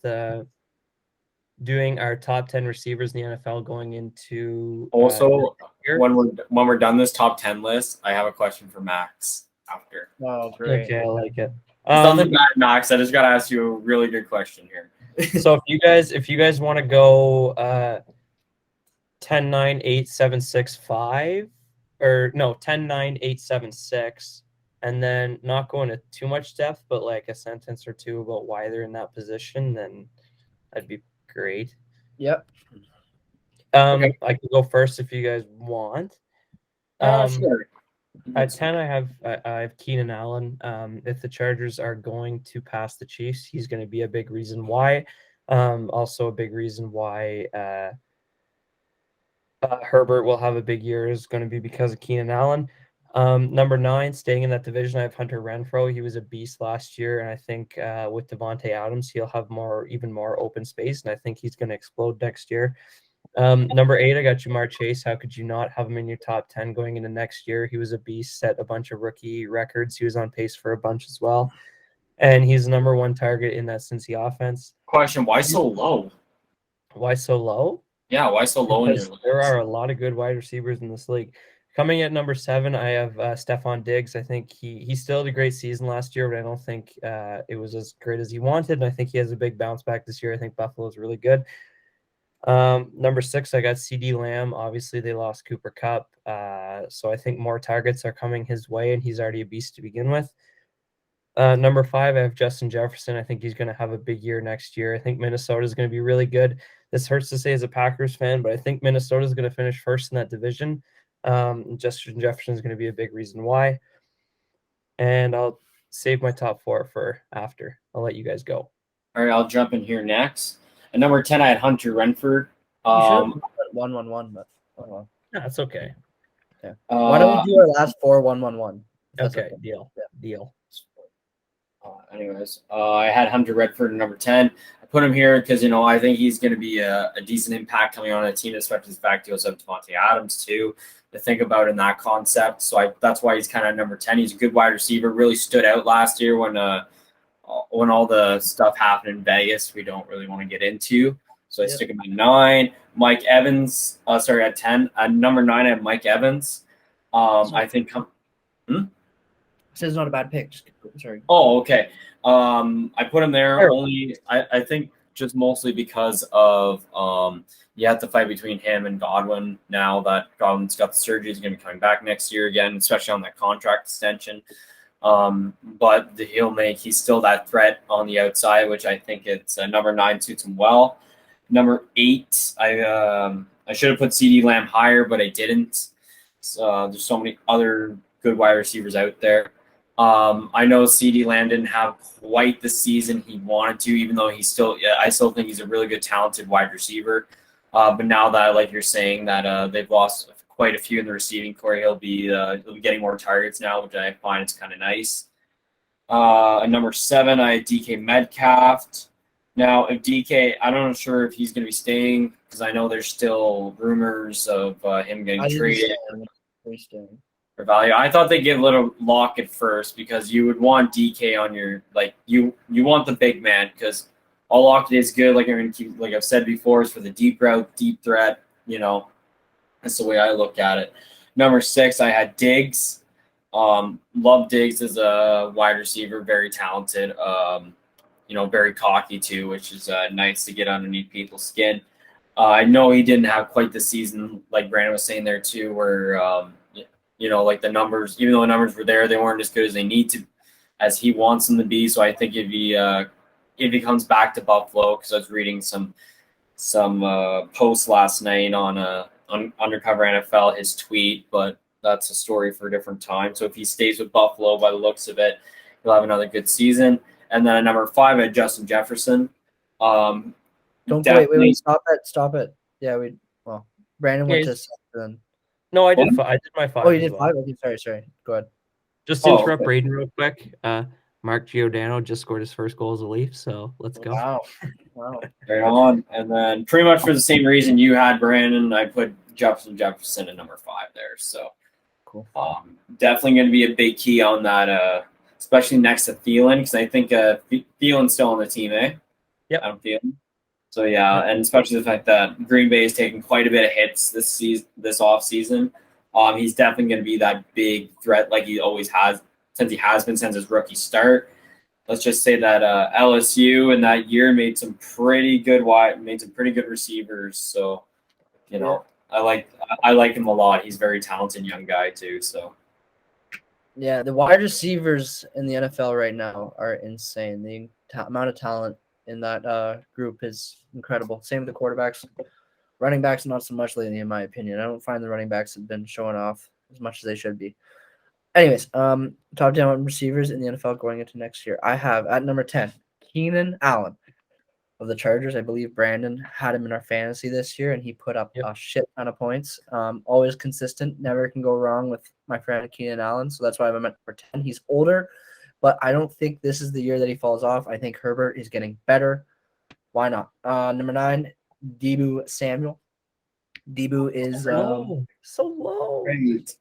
doing our top 10 receivers in the NFL going into. Also, when we're done this top 10 list, I have a question for Max after. Oh, great. Okay, I like it. Something bad, Max. I just gotta ask you a really good question here. So if you guys want to go 10, 9, 8, 7, 6, 5, or no 10, 9, 8, 7, 6, and then not go into too much depth, but like a sentence or two about why they're in that position, then that'd be great. Yep. Okay. I can go first if you guys want. Sure. At 10, I have Keenan Allen. If the Chargers are going to pass the Chiefs, he's going to be a big reason why. Also a big reason why Herbert will have a big year is going to be because of Keenan Allen. Number 9, staying in that division, I have Hunter Renfro. He was a beast last year, and I think with Devante Adams, he'll have even more open space, and I think he's going to explode next year. Number 8, I got Jamar Chase. How could you not have him in your top 10 going into next year? He was a beast, set a bunch of rookie records. He was on pace for a bunch as well, and he's the number 1 target in that Cincy offense. Question: why so low? Why so low? Yeah, why so low? Because there are a lot of good wide receivers in this league. Coming at number 7, I have Stefan Diggs. I think he still had a great season last year, but I don't think it was as great as he wanted. And I think he has a big bounce back this year. I think Buffalo's really good. Number 6, I got CD Lamb. Obviously, they lost Cooper Kupp. So I think more targets are coming his way, and he's already a beast to begin with. Number 5, I have Justin Jefferson. I think he's going to have a big year next year. I think Minnesota is going to be really good. This hurts to say as a Packers fan, but I think Minnesota is going to finish first in that division. Justin Jefferson is going to be a big reason why. And I'll save my top 4 for after. I'll let you guys go. All right, I'll jump in here next. At number 10, I had Hunter Renford. 1-1-1, but no, that's okay. Yeah. Why don't we do our last 4 1-1-1? Okay, deal. Deal. Anyways, I had Hunter Renford at number 10. put him here because, I think he's going to be a decent impact coming on the team, especially the fact he also have Devante Adams too to think about in that concept. So that's why he's kind of number 10. He's a good wide receiver. Really stood out last year when all the stuff happened in Vegas. We don't really want to get into. So I stick him at 9. Mike Evans. At 10. At number 9, I have Mike Evans. I think. It's not a bad pick. Sorry. Oh, okay. I put him there only. I think just mostly because of you have to fight between him and Godwin now that Godwin's got the surgery. He's going to be coming back next year again, especially on that contract extension. But he's still that threat on the outside, which I think it's number 9 suits him well. Number 8, I should have put CD Lamb higher, but I didn't. There's so many other good wide receivers out there. I know CD Lamb didn't have quite the season he wanted to, even though I still think he's a really good, talented wide receiver. But now that, like you're saying, that they've lost quite a few in the receiving core, he'll be getting more targets now, which I find is kind of nice. At number 7, I had DK Metcalf. Now, if DK, I'm not sure if he's going to be staying because I know there's still rumors of him getting traded. For value. I thought they'd give little Lockett first because you would want DK on your you want the big man because all Lockett is good. Like I've said before, is for the deep route, deep threat. That's the way I look at it. Number 6, I had Diggs. Love Diggs as a wide receiver, very talented. Very cocky too, which is nice to get underneath people's skin. I know he didn't have quite the season like Brandon was saying there too, where like the numbers, even though the numbers were there, they weren't as good as they need to, as he wants them to be. So I think if he comes back to Buffalo, because I was reading some posts last night on Undercover NFL, his tweet, but that's a story for a different time. So if he stays with Buffalo, by the looks of it, he'll have another good season. And then at number 5, I had Justin Jefferson. Don't wait, stop it. Yeah, Brandon went to 7. No, I did. I did my 5. Oh, you did 5. Okay, sorry. Go ahead. Just to interrupt Braden real quick. Mark Giordano just scored his first goal as a Leaf, so let's go. Wow. Right on. And then pretty much for the same reason you had, Brandon, I put Jefferson at number 5 there. So cool. Definitely going to be a big key on that, especially next to Thielen, because I think Thielen's still on the team, eh? Yeah, I'm Thielen. So yeah, and especially the fact that Green Bay is taking quite a bit of hits this off season. He's definitely going to be that big threat like he always has since his rookie start. Let's just say that LSU in that year made some pretty good receivers. So, I like him a lot. He's a very talented young guy too. So, yeah, the wide receivers in the NFL right now are insane. The amount of talent in that group is incredible. Same with the quarterbacks. Running backs, not so much lately, in my opinion. I don't find the running backs have been showing off as much as they should be. Anyways, top 10 receivers in the NFL going into next year. I have at number 10, Keenan Allen of the Chargers. I believe Brandon had him in our fantasy this year, and he put up a shit ton of points. Always consistent. Never can go wrong with my friend Keenan Allen. So that's why I'm at number 10. He's older, but I don't think this is the year that he falls off. I think Herbert is getting better. Why not? Number 9, Debo Samuel. Debo is so low. Great.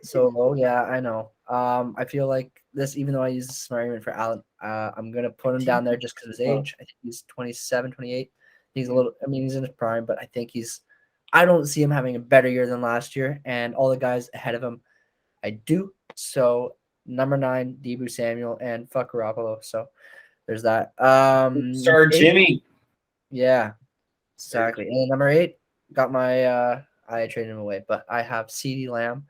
So low, yeah, I know. I feel like this, even though I use this argument for Allen, I'm gonna put him down there just because of his age. I think he's 27, 28. He's he's in his prime, but I don't see him having a better year than last year, and all the guys ahead of him, I do. So number 9, Debo Samuel, and fuck Garoppolo. So there's that. Sir Jimmy. Yeah, exactly. And number 8, got my I traded him away, but I have CeeDee Lamb.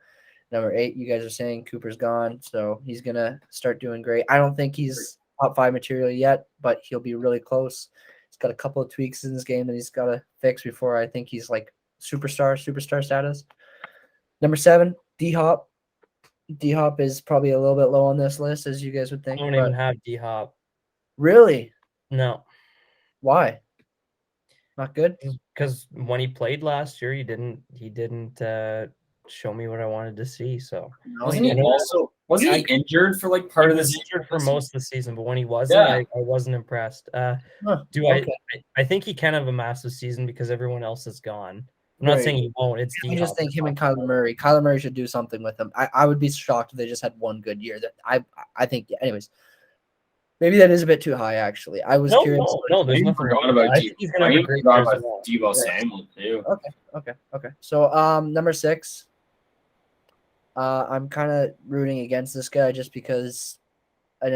Number 8, you guys are saying Cooper's gone, so he's going to start doing great. I don't think he's top 5 material yet, but he'll be really close. He's got a couple of tweaks in this game that he's got to fix before I think he's like superstar status. Number 7, D-Hop. D-Hop is probably a little bit low on this list, as you guys would think. I don't even have D-Hop. Really? No. Why? Not good? Because when he played last year, he didn't show me what I wanted to see. So wasn't he also Was he injured for like part He of the was season? injured for most of the season, but when he wasn't, I wasn't impressed. Okay. I think he can have a massive season because everyone else is gone. I'm not Right. saying he won't. It's I just D-Hop. think him and Kyler Murray. Kyler Murray should do something with him. I would be shocked if they just had one good year. That I think. Yeah, anyways, maybe that is a bit too high. Actually, I was curious. No, there's I nothing forgot wrong with about that. I Debo. think he's gonna have a great year as well. Debo Samuel too. Okay. So number 6. I'm kind of rooting against this guy just because I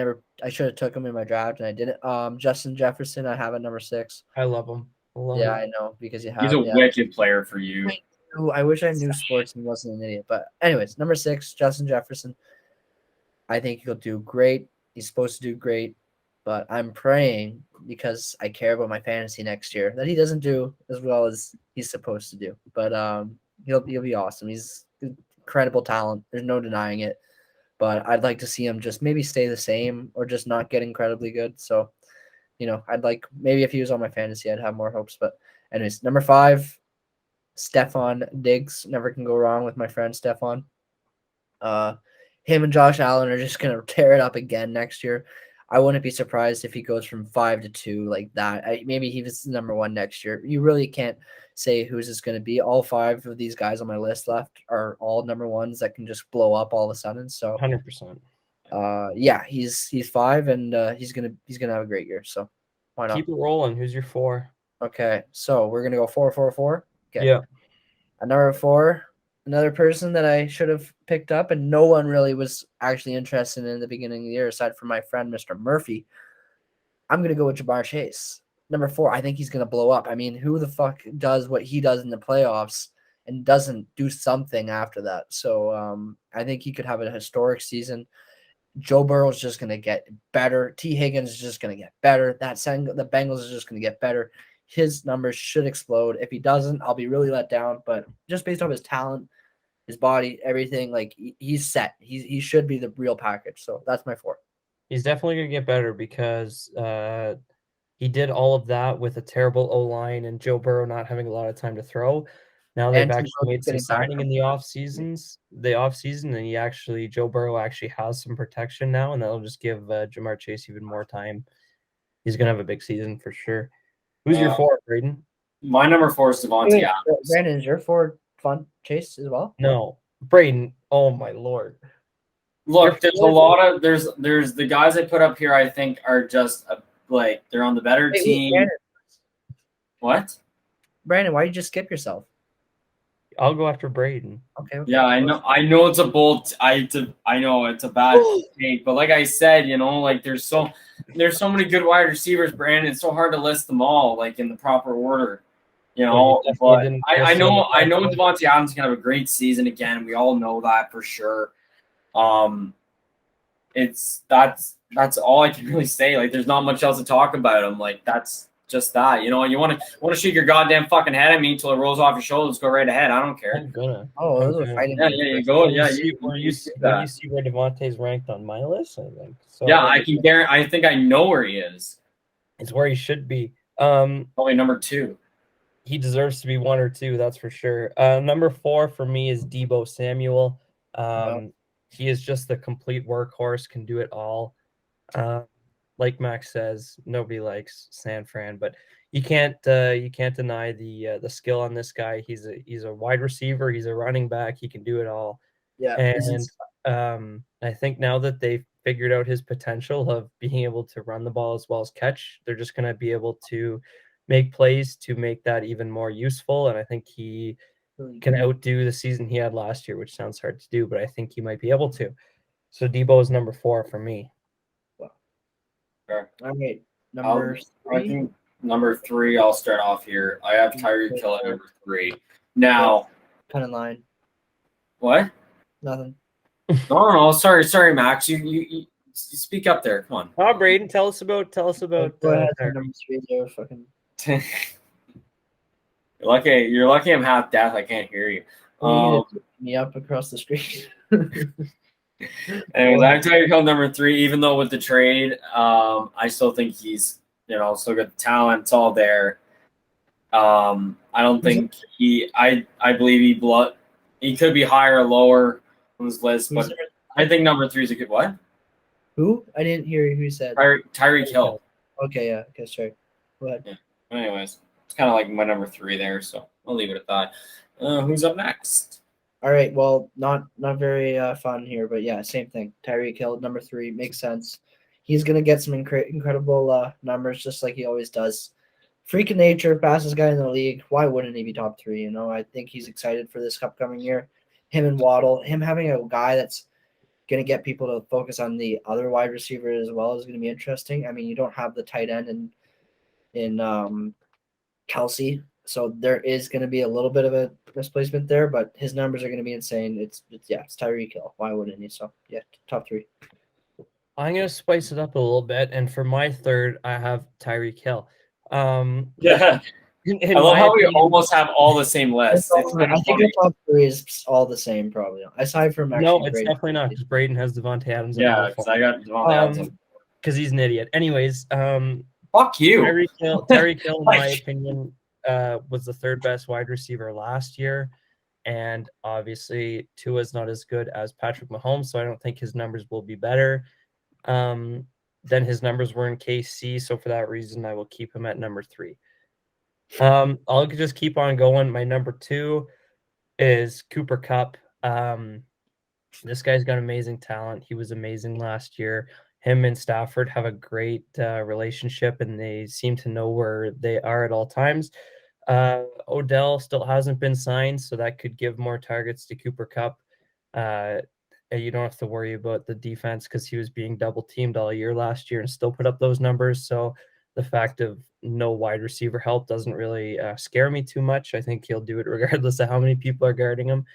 should have took him in my draft and I didn't. Justin Jefferson, I have at number 6. I love him. Yeah, I know because you have. He's a wicked player for you. I wish I knew sports and wasn't an idiot. But anyways, number 6, Justin Jefferson. I think he'll do great. He's supposed to do great, but I'm praying because I care about my fantasy next year that he doesn't do as well as he's supposed to do. But he'll be awesome. He's incredible talent. There's no denying it. But I'd like to see him just maybe stay the same or just not get incredibly good. So, I'd like maybe if he was on my fantasy, I'd have more hopes. But anyways, number 5, Stefan Diggs. Never can go wrong with my friend Stefan. Him and Josh Allen are just gonna tear it up again next year. I wouldn't be surprised if he goes from 5 to 2 like that. Maybe he was number 1 next year. You really can't say who's this going to be. All 5 of these guys on my list left are all number 1s that can just blow up all of a sudden. So 100%. Yeah, he's 5 and he's gonna have a great year. So why not? Keep it rolling. Who's your 4? Okay, so we're gonna go 4-4-4. Okay. Yeah. At number 4, another person that I should have picked up and no one really was actually interested in the beginning of the year aside from my friend Mr. Murphy. I'm going to go with Ja'Marr Chase. Number 4, I think he's going to blow up. I mean, who the fuck does what he does in the playoffs and doesn't do something after that? So I think he could have a historic season. Joe Burrow's just going to get better. T. Higgins is just going to get better. The Bengals is just going to get better. His numbers should explode. If he doesn't, I'll be really let down. But just based on his talent, his body, everything, like he's set. He should be the real package. So that's my 4. He's definitely going to get better because he did all of that with a terrible O-line and Joe Burrow not having a lot of time to throw. Now they've actually made some signing in the offseason, and Joe Burrow actually has some protection now, and that'll just give Ja'Marr Chase even more time. He's going to have a big season for sure. Who's your 4, Braden? My number 4 is Devante Adams. Brandon, is your 4 fun Chase as well? No. Braden, oh my Lord. Look, there's a lot of there's the guys I put up here. I think are just like they're on the better team. Brandon. What? Brandon, why did you just skip yourself? I'll go after Braden. Okay. Yeah, I know it's a bold. I know it's a bad take, but like I said, like there's so many good wide receivers, Brandon. It's so hard to list them all like in the proper order. But I know Devante Adams can have a great season again. We all know that for sure. That's all I can really say. Like, there's not much else to talk about him. Like, that's just that. You want to shoot your goddamn fucking head at me until it rolls off your shoulders. Go right ahead. I don't care. I'm gonna. Oh, those are fighting. Yeah, you go. Yeah, you see where Devante's ranked on my list. I think. So yeah, I can guarantee. I think I know where he is. It's where he should be. Probably number 2. He deserves to be 1 or 2. That's for sure. Number 4 for me is Debo Samuel. He is just the complete workhorse, can do it all. Like Max says, nobody likes San Fran, but you can't deny the skill on this guy. He's a wide receiver. He's a running back. He can do it all. Yeah, and I think now that they've figured out his potential of being able to run the ball as well as catch, they're just going to be able to make plays to make that even more useful. And I think he can outdo the season he had last year, which sounds hard to do, but I think he might be able to. So Debo is number 4 for me. Sure. All right. Number 3. I think number 3, I'll start off here. I have Tyreek Hill at number 3. Now, kind of line. What? Nothing. No. Sorry, Max. You speak up there. Come on. Oh, Braden, tell us about. Go ahead, number 3 there, fucking. You're lucky I'm half deaf. I can't hear you. Me up across the street. Anyways, I'm Tyreek Hill number 3. Even though with the trade, I still think he's still got the talent. It's all there. I don't think I believe he could be higher or lower on this list, but I think number 3 is a good what? Who? I didn't hear who said. Tyreek Hill. Okay, yeah. Okay, sorry. Go ahead. Yeah. Anyways, it's kind of like my number 3 there, so I'll leave it at that. Who's up next? All right. Well, not very fun here, but yeah, same thing. Tyreek Hill, number 3, makes sense. He's gonna get some incredible numbers, just like he always does. Freak of nature, fastest guy in the league. Why wouldn't he be top 3? You know, I think he's excited for this upcoming year. Him and Waddle, him having a guy that's gonna get people to focus on the other wide receiver as well is gonna be interesting. I mean, you don't have the tight end in Kelsey. So there is going to be a little bit of a misplacement there, but his numbers are going to be insane. It's Tyreek Hill. Why wouldn't he? So yeah, top 3. I'm gonna spice it up a little bit, and for my third, I have Tyreek Hill. Yeah. In I love my how we opinion, almost have all the same list. It's kind I of think funny. the top 3 is all the same, probably. Aside from actually, no, it's Brady. definitely not because Braden has Devante Adams at Yeah, number because 4. I got Devante Adams. Because he's an idiot. Anyways, Fuck you. Tyreek Hill, in my opinion, was the 3rd best wide receiver last year. And obviously, Tua's not as good as Patrick Mahomes, so I don't think his numbers will be better than his numbers were in KC. So for that reason, I will keep him at number 3. I'll just keep on going. My number 2 is Cooper Kupp. This guy's got amazing talent. He was amazing last year. Him and Stafford have a great relationship, and they seem to know where they are at all times. Odell still hasn't been signed, so that could give more targets to Cooper Kupp. You don't have to worry about the defense because he was being double teamed all year last year and still put up those numbers. So the fact of no wide receiver help doesn't really scare me too much. I think he'll do it regardless of how many people are guarding him.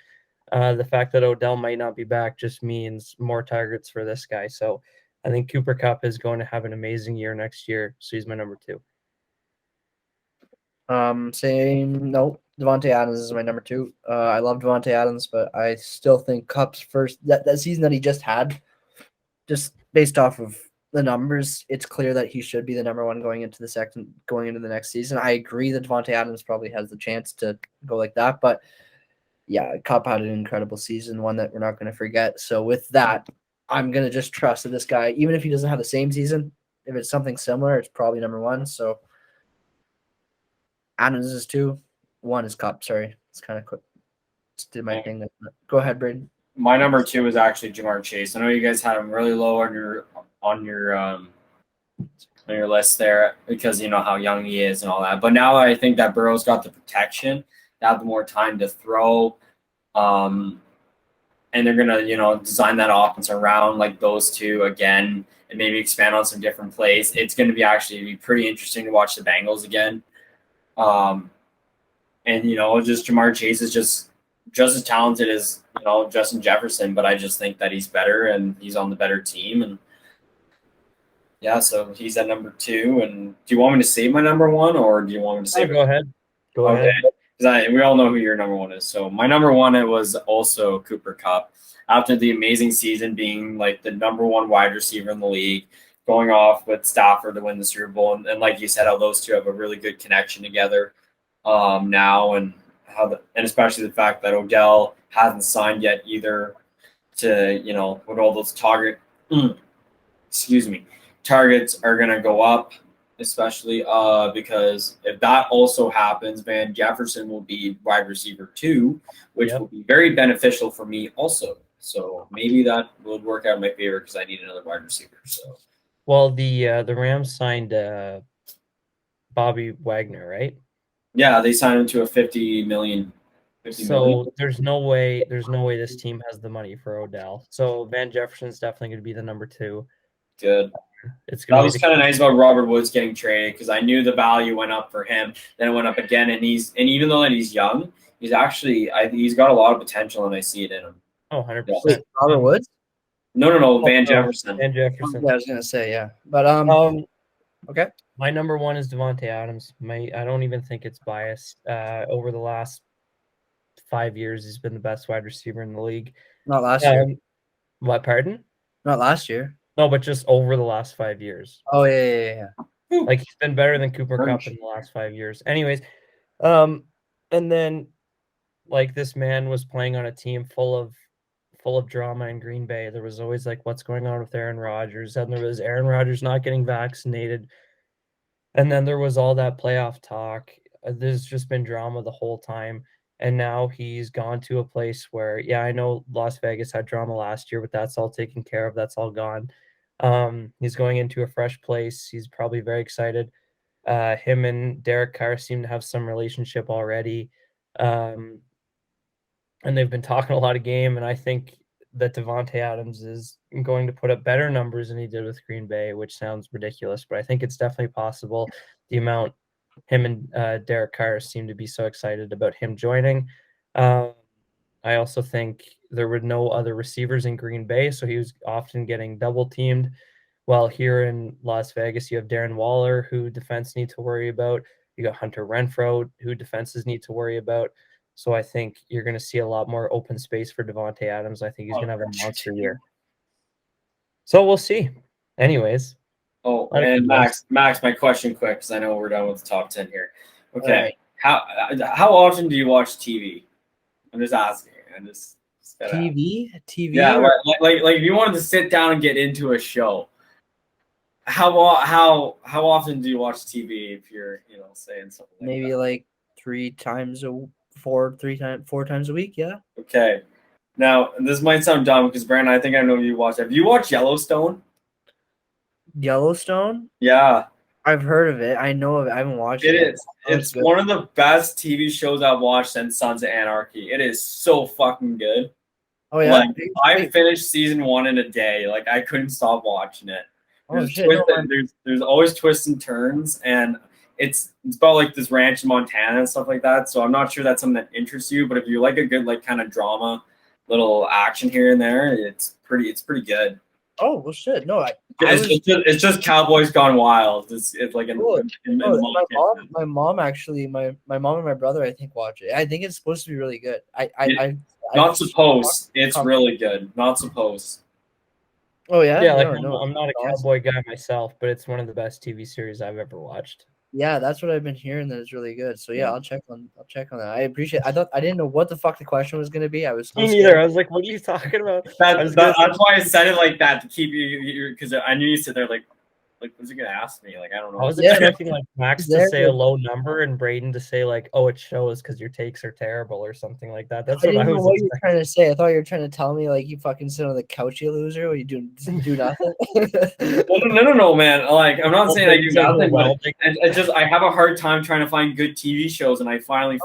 The fact that Odell might not be back just means more targets for this guy. So I think Cooper Kupp is going to have an amazing year next year. So he's my number 2. Same. No, Devante Adams is my number 2. I love Devante Adams, but I still think Kupp's first that season that he just had, just based off of the numbers, it's clear that he should be the number 1 going into the next season. I agree that Devante Adams probably has the chance to go like that, but yeah, Kupp had an incredible season, one that we're not going to forget. So with that, I'm going to just trust that this guy, even if he doesn't have the same season, if it's something similar, it's probably number 1. So Adams is 2. 1 is Kupp. Sorry, it's kind of quick. Just did my thing. Go ahead, Braden. My number 2 is actually Jamar Chase. I know you guys had him really low on your list there because you know how young he is and all that. But now I think that Burrow's got the protection to have more time to throw, and they're gonna design that offense around like those two again and maybe expand on some different plays. It's going to be pretty interesting to watch the Bengals again. And just Jamar Chase is just as talented as Justin Jefferson, but I just think that he's better and he's on the better team. And yeah, so he's at number 2. And do you want me to save my number 1, or do you want me to save it? Go ahead. Go ahead. Because we all know who your number 1 is. So my number 1, it was also Cooper Kupp. After the amazing season, being like the number 1 wide receiver in the league, going off with Stafford to win the Super Bowl, and like you said, how those two have a really good connection together now, and especially the fact that Odell hasn't signed yet either. With all those targets are gonna go up, especially because if that also happens, Van Jefferson will be wide receiver 2, which will be very beneficial for me also. So maybe that would work out in my favor because I need another wide receiver. So, well, the Rams signed Bobby Wagner, right? Yeah, they signed him to a $50 million. There's no way this team has the money for Odell. So Van Jefferson's definitely going to be the number 2. Good. That was kind of nice about Robert Woods getting traded because I knew the value went up for him. Then it went up again, and even though he's young, he's got a lot of potential, and I see it in him. Oh, 100%. Wait, Robert Woods? No, Van Jefferson. Van Jefferson. Yeah, I was gonna say, yeah. But okay. My number 1 is Devante Adams. I don't even think it's biased. Over the last 5 years, he's been the best wide receiver in the league. Not last year. What, pardon? Not last year. No, but just over the last 5 years. Oh, yeah. Like, he's been better than Cooper Kupp in the last 5 years. Anyways, and then, like, this man was playing on a team full of full of drama in Green Bay. There was always like, what's going on with Aaron Rodgers? And there was Aaron Rodgers not getting vaccinated. And then there was all that playoff talk. There's just been drama the whole time. And now he's gone to a place where, yeah, I know Las Vegas had drama last year, but that's all taken care of. That's all gone. He's going into a fresh place. He's probably very excited. Him and Derek Carr seem to have some relationship already. And they've been talking a lot of game. And I think that Devante Adams is going to put up better numbers than he did with Green Bay, which sounds ridiculous, but I think it's definitely possible. The amount him and Derek Carr seem to be so excited about him joining. I also think there were no other receivers in Green Bay, so he was often getting double teamed. While here in Las Vegas, you have Darren Waller, who defense need to worry about. You got Hunter Renfro, who defenses need to worry about. So I think you're going to see a lot more open space for Devante Adams. I think he's going to have a monster year. So we'll see. Anyways. Oh, and Max, my question quick, because I know we're done with the top 10 here. Okay. Right. How often do you watch TV? I'm just asking. TV? Yeah, like if you wanted to sit down and get into a show, how often do you watch TV if you're, saying something like maybe that? Like 4 times a week, yeah. Okay. Now, this might sound dumb because Brandon, I think I know you watch. Have you watched Yellowstone? Yellowstone? Yeah. I've heard of it. I know of it. I haven't watched it. It is. It's one of the best TV shows I've watched since Sons of Anarchy. It is so fucking good. Oh yeah. Like, I finished season 1 in a day. Like, I couldn't stop watching it. There's always twists and turns, and it's about like this ranch in Montana and stuff like that. So I'm not sure that's something that interests you, but if you like a good like kind of drama, little action here and there, it's pretty good. Oh well, shit. No, it's just Cowboys Gone Wild. It's like in my mom actually, my mom and my brother I think watch it. I think it's supposed to be really good. It's really good. Not supposed. Oh yeah. Yeah, I'm not a cowboy guy myself, but it's one of the best TV series I've ever watched. Yeah, that's what I've been hearing. That it's really good. So yeah, I'll check on that. I appreciate. I didn't know what the fuck the question was going to be. I was. Me neither. I was like, "What are you talking about?" That's why I said it like that to keep you because I knew you sit there like what's he gonna ask me? Like I don't know. I was expecting like Max to say a low number and Braden to say like, "Oh, it shows because your takes are terrible" or something like that. That's what I was. What you were trying to say? I thought you were trying to tell me like you fucking sit on the couch, you loser. Or you do nothing. No, man. Like I'm not saying I do nothing, but it's just I have a hard time trying to find good TV shows, and I finally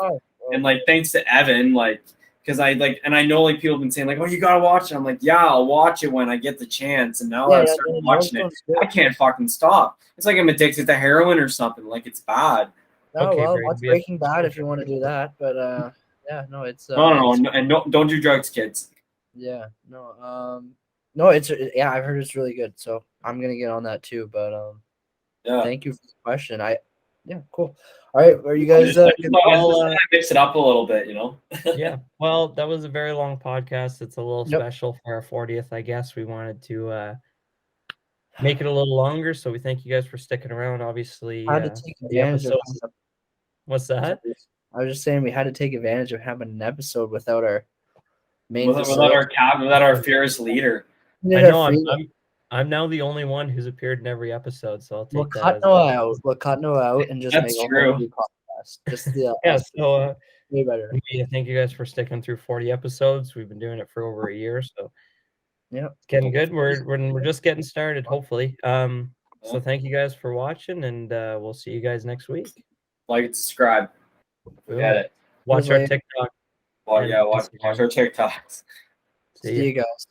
and like thanks to Evan, like. Because I know like people have been saying like, oh, you gotta watch it. I'm like, yeah, I'll watch it when I get the chance. And now I started watching it. I can't fucking stop. It's like I'm addicted to heroin or something. Like it's bad. Oh well, watch Breaking Bad if you want to do that. But yeah, no, it's don't do drugs, kids. Yeah, no, it's I've heard it's really good. So I'm gonna get on that too. But thank you for the question. Cool. All right, are you guys? Mix it up a little bit, Yeah. Well, that was a very long podcast. It's a little special for our 40th, I guess. We wanted to make it a little longer, so we thank you guys for sticking around. Obviously, had to take advantage of what's that? I was just saying we had to take advantage of having an episode without our without our fearless leader. I know I'm now the only one who's appeared in every episode, so I'll take that. We'll cut Noah out and just make a whole new podcast. Just so way better. Thank you guys for sticking through 40 episodes. We've been doing it for over a year, so yeah, it's getting good. We're just getting started, hopefully. So thank you guys for watching, and we'll see you guys next week. Like and subscribe. Get it. Watch our TikTok. Watch our TikToks. See you guys.